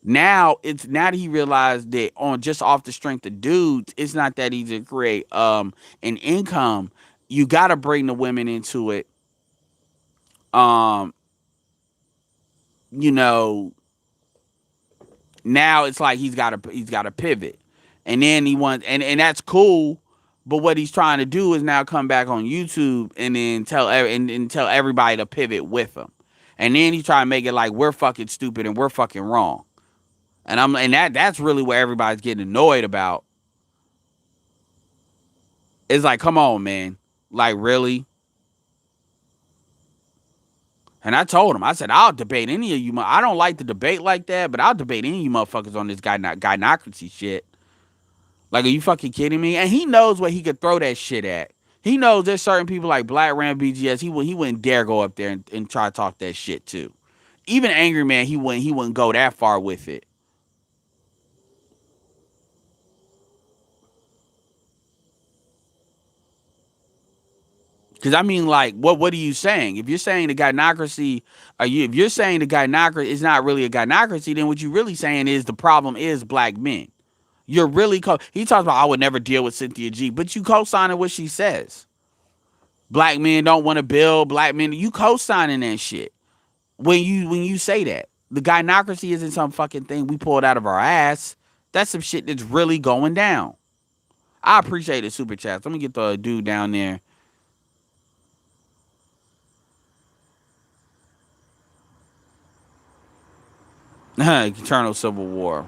Now that he realized that on just off the strength of dudes, it's not that easy to create an income. You got to bring the women into it. Um, you know, Now it's like he's got to pivot, and then he wants and that's cool. But what he's trying to do is now come back on YouTube and then and tell everybody to pivot with him, and then he's trying to make it like we're fucking stupid and we're fucking wrong. And that's really what everybody's getting annoyed about. It's like, come on, man, like really. And I told him, I said, I'll debate any of you. I don't like to debate like that, but I'll debate any of you motherfuckers on this gynocracy shit. Like, are you fucking kidding me? And he knows what he could throw that shit at. He knows there's certain people like Black Ram BGS. He wouldn't dare go up there and try to talk that shit too. Even Angry Man, he wouldn't go that far with it. Because I mean, like, what are you saying? If you're saying the gynocracy, if you're saying the gynocracy is not really a gynocracy, then what you really saying is the problem is black men. You're really he talks about I would never deal with Cynthia G, but you co-signing what she says. Black men don't want to build. Black men, you co-signing that shit when you say that. The gynocracy isn't some fucking thing we pulled out of our ass. That's some shit that's really going down. I appreciate the super chats. Let me get the dude down there. Eternal civil war.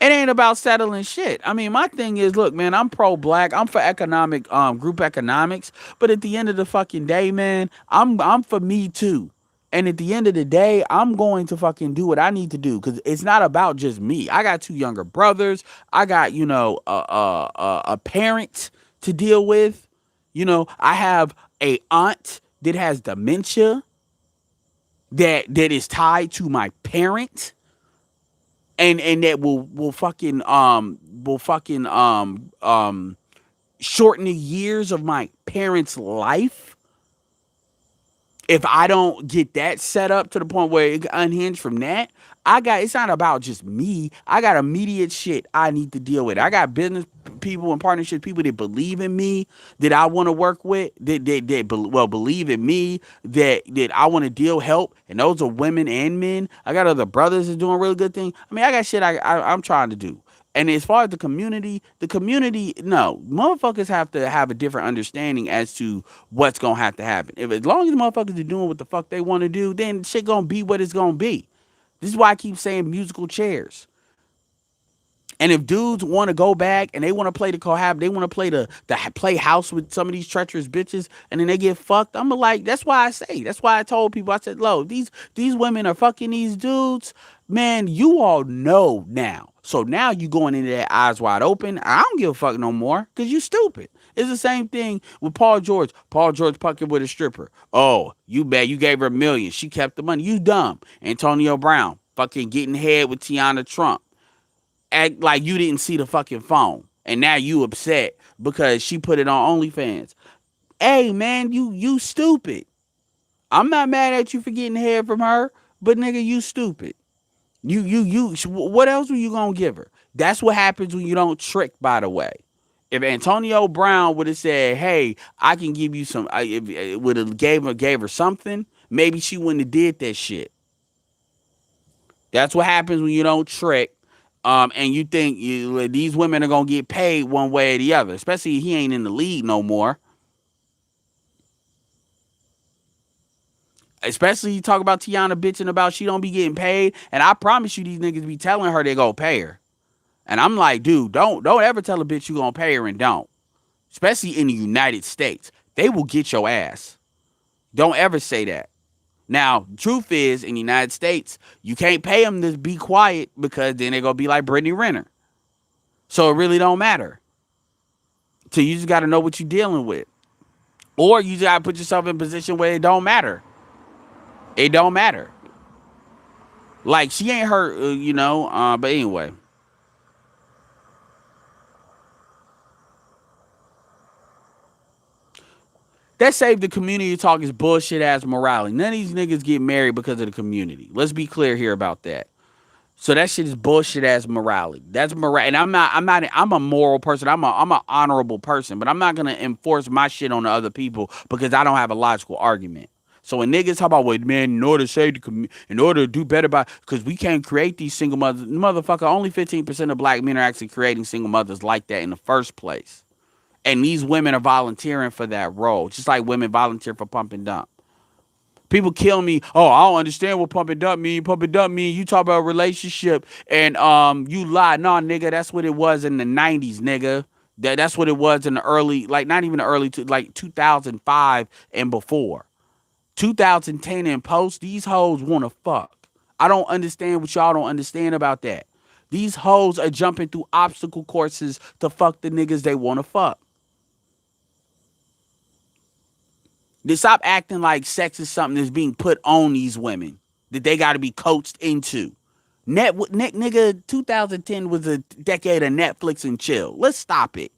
It ain't about settling shit. I mean, my thing is, look, man, I'm pro black. I'm for economic group economics, but at the end of the fucking day, man, I'm for me too. And at the end of the day, I'm going to fucking do what I need to do cuz it's not about just me. I got two younger brothers. I got, a parent to deal with. I have a aunt that has dementia that is tied to my parent and that will fucking shorten the years of my parents' life if I don't get that set up to the point where it unhinged from that. It's not about just me. I got immediate shit I need to deal with. I got business people and partnership people that believe in me, that I want to work with, that believe in me, that I want to deal help, and those are women and men. I got other brothers that doing really good things. I mean, I got shit I'm trying to do. And as far as the community, no, motherfuckers have to have a different understanding as to what's gonna have to happen. If as long as motherfuckers are doing what the fuck they want to do, then shit gonna be what it's gonna be. This is why I keep saying musical chairs. And if dudes want to go back and they want to play the cohab, they want to play the play house with some of these treacherous bitches, and then they get fucked. I'm like, that's why I say, that's why I told people, I said, "Lo, these women are fucking these dudes, man. You all know now. So now you going into that eyes wide open. I don't give a fuck no more because you stupid." It's the same thing with Paul George. Paul George fucking with a stripper. Oh, you bet you gave her a million. She kept the money. You dumb. Antonio Brown fucking getting head with Tiana Trump. Act like you didn't see the fucking phone, and now you upset because she put it on OnlyFans. Hey man, you stupid. I'm not mad at you for getting head from her, but nigga, you stupid. You. What else were you gonna give her? That's what happens when you don't trick. By the way, if Antonio Brown would have said, "Hey, I can give you some," if it would have gave her something, maybe she wouldn't have did that shit. That's what happens when you don't trick. And you think these women are gonna get paid one way or the other, especially if he ain't in the league no more. Especially you talk about Tiana bitching about she don't be getting paid, and I promise you these niggas be telling her they gonna pay her. And I'm like, dude, don't ever tell a bitch you gonna pay her and don't. Especially in the United States, they will get your ass. Don't ever say that. Now, truth is, in the United States, you can't pay them to be quiet because then they're gonna be like Brittany Renner. So it really don't matter. So you just got to know what you're dealing with, or you just got to put yourself in a position where it don't matter. It don't matter. Like she ain't hurt, But anyway, that saved the community talk is bullshit ass morality. None of these niggas get married because of the community. Let's be clear here about that. So that shit is bullshit ass morality. That's moral, and I'm a moral person. I'm a honorable person, but I'm not gonna enforce my shit on the other people because I don't have a logical argument. So when niggas talk about, well, man, in order to save in order to do better by, because we can't create these single mothers, motherfucker. Only 15% of black men are actually creating single mothers like that in the first place, and these women are volunteering for that role, just like women volunteer for pump and dump. People kill me. Oh, I don't understand what pump and dump mean. Pump and dump mean you talk about a relationship and you lie. Nah, nigga, that's what it was in the 90s, nigga. That's what it was in the early, like not even the early, like 2005 and before. 2010 and post, these hoes want to fuck. I don't understand what y'all don't understand about that. These hoes are jumping through obstacle courses to fuck the niggas they want to fuck. They stop acting like sex is something that's being put on these women that they got to be coached into. Nigga, 2010 was a decade of Netflix and chill. Let's stop it.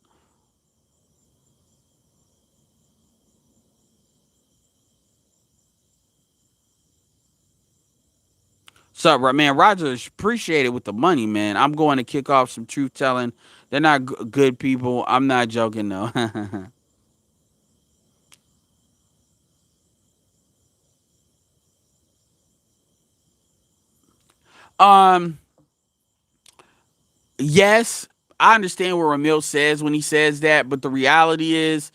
So, man, Roger appreciate it with the money, man. I'm going to kick off some truth telling. They're not good people. I'm not joking though. um, yes, I understand what Ramil says when he says that, but the reality is,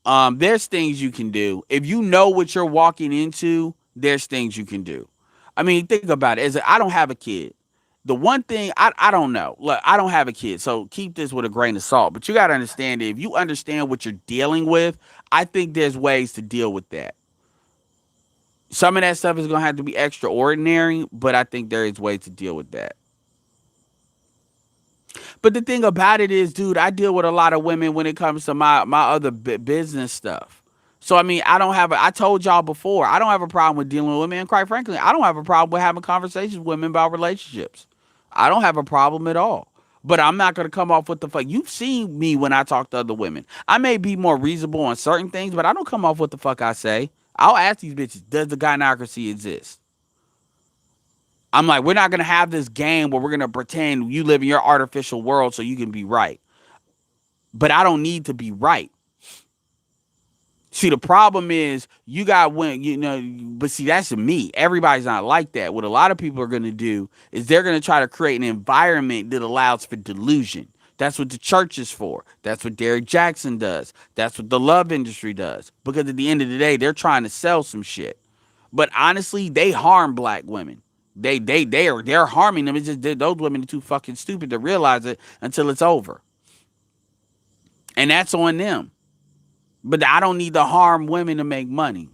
There's things you can do. If you know what you're walking into, there's things you can do. I mean, think about it. I don't have a kid. The one thing I don't know. Look, I don't have a kid, so keep this with a grain of salt. But you got to understand that if you understand what you're dealing with, I think there's ways to deal with that. Some of that stuff is gonna have to be extraordinary, but I think there is ways to deal with that. But the thing about it is, dude, I deal with a lot of women when it comes to my other business stuff. So I mean, I told y'all before, I don't have a problem with dealing with women, and quite frankly, I don't have a problem with having conversations with women about relationships. I don't have a problem at all. But I'm not gonna come off with the fuck. You've seen me when I talk to other women. I may be more reasonable on certain things, but I don't come off what the fuck I say. I'll ask these bitches, does the gynocracy exist? I'm like, we're not gonna have this game where we're gonna pretend you live in your artificial world so you can be right. But I don't need to be right. See, the problem is you got when but see, that's me. Everybody's not like that. What a lot of people are gonna do is they're gonna try to create an environment that allows for delusion. That's what the church is for. That's what Derek Jackson does. That's what the love industry does. Because at the end of the day, they're trying to sell some shit. But honestly, they harm black women. They're harming them. It's just those women are too fucking stupid to realize it until it's over, and that's on them. But I don't need to harm women to make money.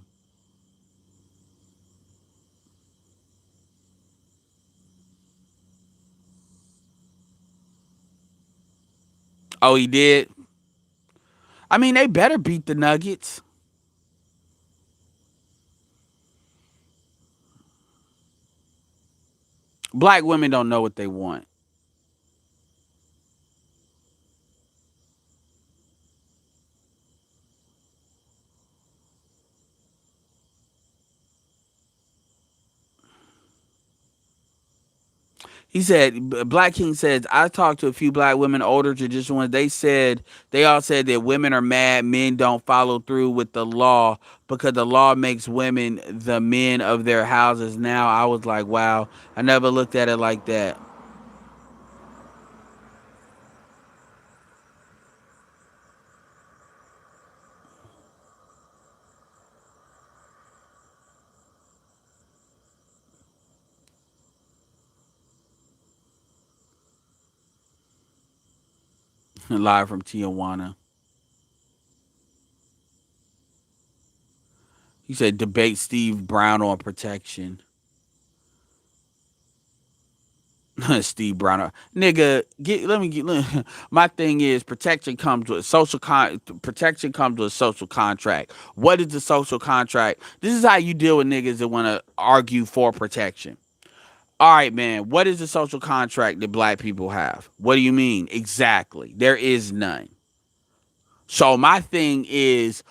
Oh, he did. I mean, they better beat the Nuggets. Black women don't know what they want. He said, Black King says, I talked to a few black women, older traditional ones. They all said that women are mad men don't follow through with the law because the law makes women the men of their houses. Now I was like, wow, I never looked at it like that. Live from Tijuana. He said, debate Steve Brown on protection. Steve Brown, nigga, my thing is protection comes with a social contract. What is the social contract? This is how you deal with niggas that want to argue for protection. All right, man, what is the social contract that black people have? What do you mean? Exactly. There is none. So my thing is,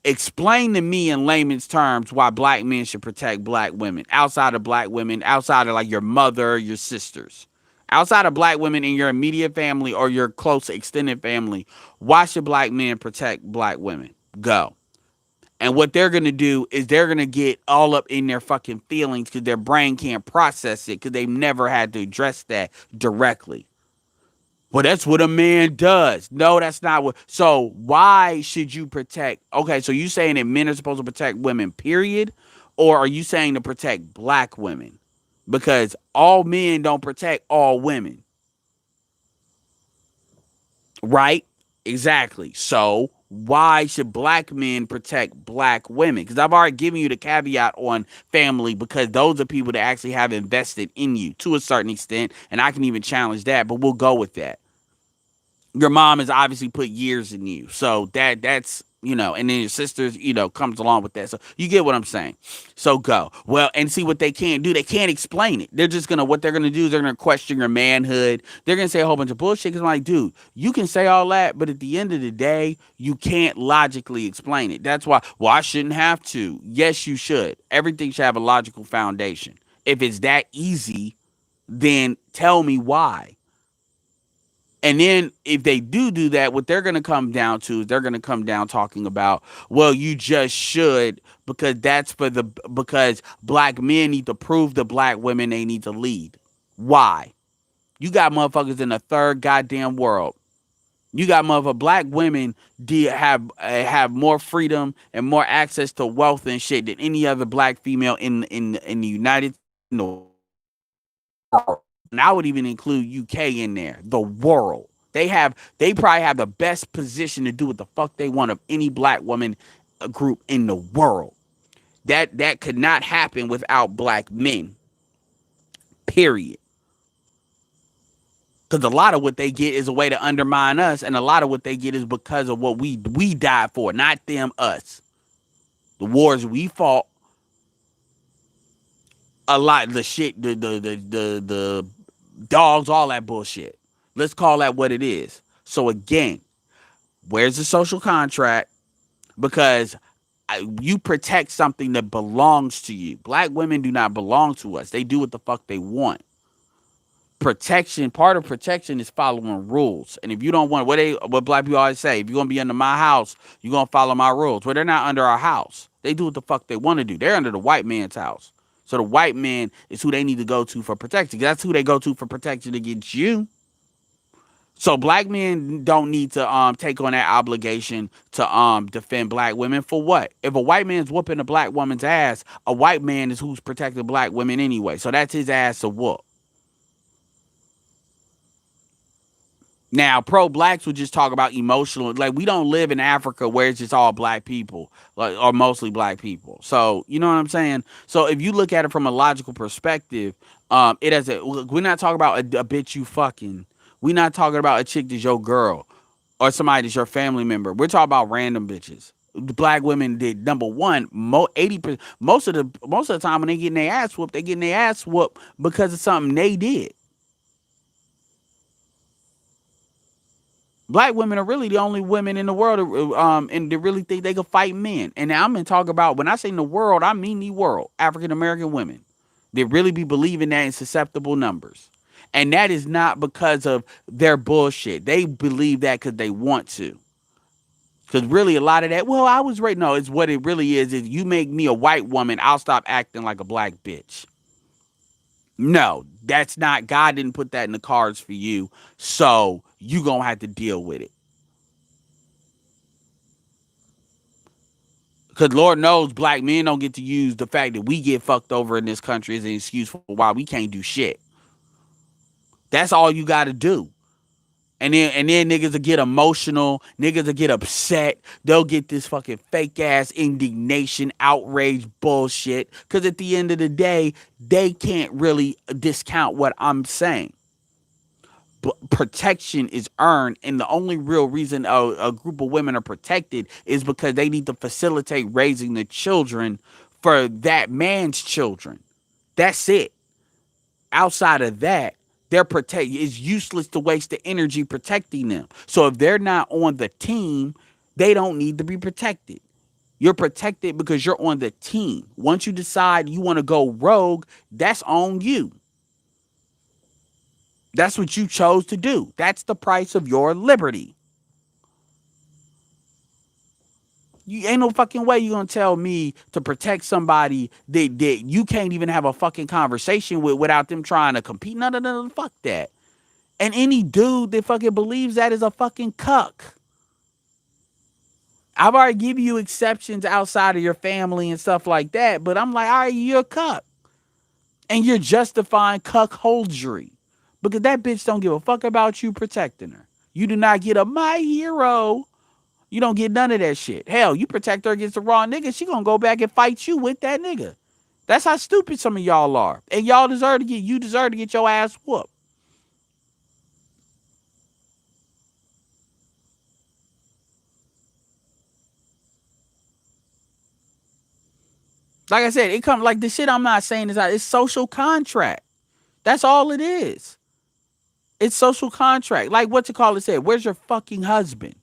explain to me in layman's terms why black men should protect black women outside of black women, outside of like your mother, your sisters, outside of black women in your immediate family or your close extended family. Why should black men protect black women? Go. And what they're going to do is they're going to get all up in their fucking feelings because their brain can't process it because they've never had to address that directly. Well, that's what a man does. No, that's not what. So why should you protect? Okay, so you saying that men are supposed to protect women, period, or are you saying to protect black women? Because all men don't protect all women, right? Exactly. So why should black men protect black women? Because I've already given you the caveat on family because those are people that actually have invested in you to a certain extent, and I can even challenge that, but we'll go with that. Your mom has obviously put years in you. So that's and then your sisters, comes along with that. So you get what I'm saying. So go. Well, and see what they can't do. They can't explain it. They're just what they're gonna do is they're gonna question your manhood. They're gonna say a whole bunch of bullshit. Cause I'm like, dude, you can say all that, but at the end of the day, you can't logically explain it. That's why, well, I shouldn't have to. Yes, you should. Everything should have a logical foundation. If it's that easy, then tell me why. And then if they do that, what they're going to come down to is they're going to come down talking about, well, you just should because black men need to prove to black women they need to lead. Why? You got motherfuckers in the third goddamn world. You got mother black women have more freedom and more access to wealth and shit than any other black female in the United in the world. And I would even include UK in there. The world. They probably have the best position to do what the fuck they want of any black woman group in the world. That could not happen without black men. Period. Because a lot of what they get is a way to undermine us, and a lot of what they get is because of what we died for, not them, us. The wars we fought, a lot of the shit, the dogs, all that bullshit. Let's call that what it is. So again, where's the social contract? Because you protect something that belongs to you. Black women do not belong to us. They do what the fuck they want. Protection, part of protection is following rules. And if you don't want what black people always say, if you're gonna be under my house, you're gonna follow my rules. Well, they're not under our house. They do what the fuck they want to do. They're under the white man's house. So the white man is who they need to go to for protection. That's who they go to for protection against you. So black men don't need to take on that obligation to defend black women for what? If a white man's whooping a black woman's ass, a white man is who's protecting black women anyway. So that's his ass to whoop. Now, pro blacks would just talk about emotional. Like, we don't live in Africa where it's just all black people, like, or mostly black people. So, you know what I'm saying? So, if you look at it from a logical perspective, it has a. We're not talking about a bitch you fucking. We're not talking about a chick that's your girl or somebody that's your family member. We're talking about random bitches. The black women did number one, 80%. Most of the time when they getting their ass whooped, they getting their ass whooped because of something they did. Black women are really the only women in the world, and they really think they can fight men. And I'm gonna talk about, when I say in the world, I mean the world. African American women, they really be believing that in susceptible numbers, and that is not because of their bullshit. They believe that because they want to. Because really, a lot of that, well, I was right. No, it's what it really is. Is you make me a white woman, I'll stop acting like a black bitch. No, that's not. God didn't put that in the cards for you, so you gonna have to deal with it. Because Lord knows black men don't get to use the fact that we get fucked over in this country as an excuse for why we can't do shit. That's all you got to do. And then niggas will get emotional. Niggas will get upset. They'll get this fucking fake ass indignation, outrage bullshit. Because at the end of the day, they can't really discount what I'm saying. Protection is earned, and the only real reason a group of women are protected is because they need to facilitate raising the children for that man's children. That's it. Outside of that, they're protect. It's useless to waste the energy protecting them. So if they're not on the team, they don't need to be protected. You're protected because you're on the team. Once you decide you want to go rogue, that's on you. That's what you chose to do. That's the price of your liberty. You ain't no fucking way you gonna tell me to protect somebody that you can't even have a fucking conversation with without them trying to compete. No, fuck that. And any dude that fucking believes that is a fucking cuck. I've already given you exceptions outside of your family and stuff like that, but I'm like, all right, you're a cuck. And you're justifying cuckoldry. Because that bitch don't give a fuck about you protecting her. You do not get a my hero. You don't get none of that shit. Hell, you protect her against the wrong nigga, she gonna go back and fight you with that nigga. That's how stupid some of y'all are. And y'all deserve to get your ass whooped. Like I said, it comes like the shit I'm not saying is that it's social contract. That's all it is. It's social contract. Like what you call it said, where's your fucking husband?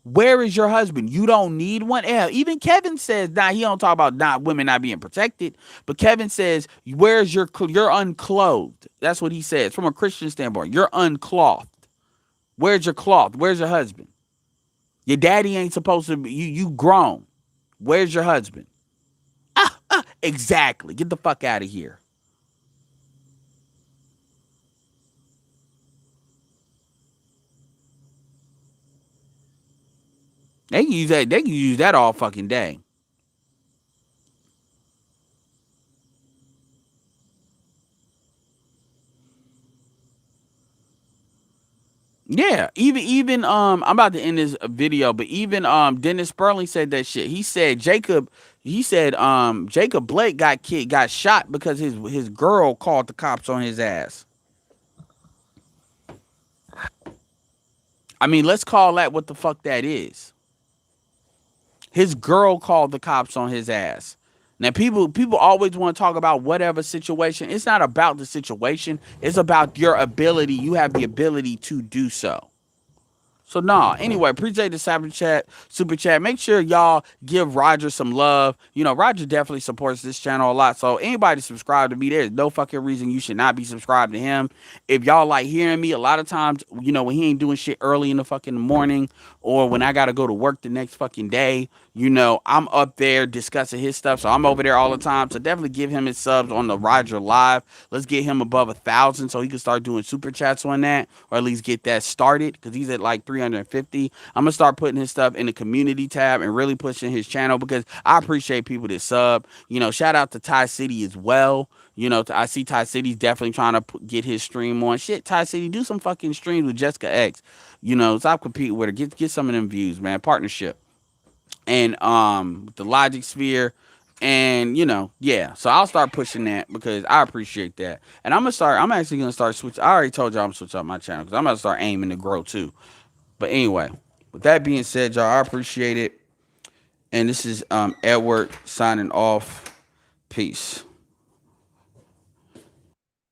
Where is your husband? You don't need one. Yeah, even Kevin says, now he don't talk about not women not being protected, but Kevin says, where's you're unclothed. That's what he says from a Christian standpoint. You're unclothed. Where's your cloth? Where's your husband? Your daddy ain't supposed to be, you grown. Where's your husband? Exactly. Get the fuck out of here. They can use that. They can use that all fucking day. Yeah, I'm about to end this video, but even Dennis Sperling said that shit. He said Jacob Blake got shot because his girl called the cops on his ass. I mean, let's call that what the fuck that is. His girl called the cops on his ass. Now people always want to talk about whatever situation. It's not about the situation. It's about your ability. You have the ability to do so. So nah. Anyway, appreciate the super chat. Make sure y'all give Roger some love. You know, Roger definitely supports this channel a lot. So anybody subscribe to me, there's no fucking reason you should not be subscribed to him. If y'all like hearing me, a lot of times, you know, when he ain't doing shit early in the fucking morning, or when I gotta go to work the next fucking day, you know, I'm up there discussing his stuff. So I'm over there all the time. So definitely give him his subs on the Roger Live. Let's get him above 1,000 so he can start doing super chats on that, or at least get that started, because he's at like 350. I'm gonna start putting his stuff in the community tab and really pushing his channel, because I appreciate people that sub. You know, shout out to Ty City as well. You know, I see Ty City's definitely trying to get his stream on. Shit, Ty City, do some fucking streams with Jessica X. You know, stop competing with her. Get some of them views, man. Partnership. And the Logic Sphere. And you know, yeah. So I'll start pushing that because I appreciate that. And I'm actually gonna start switch. I already told y'all I'm switch up my channel because I'm gonna start aiming to grow too. But anyway, with that being said, y'all, I appreciate it. And this is Edward signing off. Peace.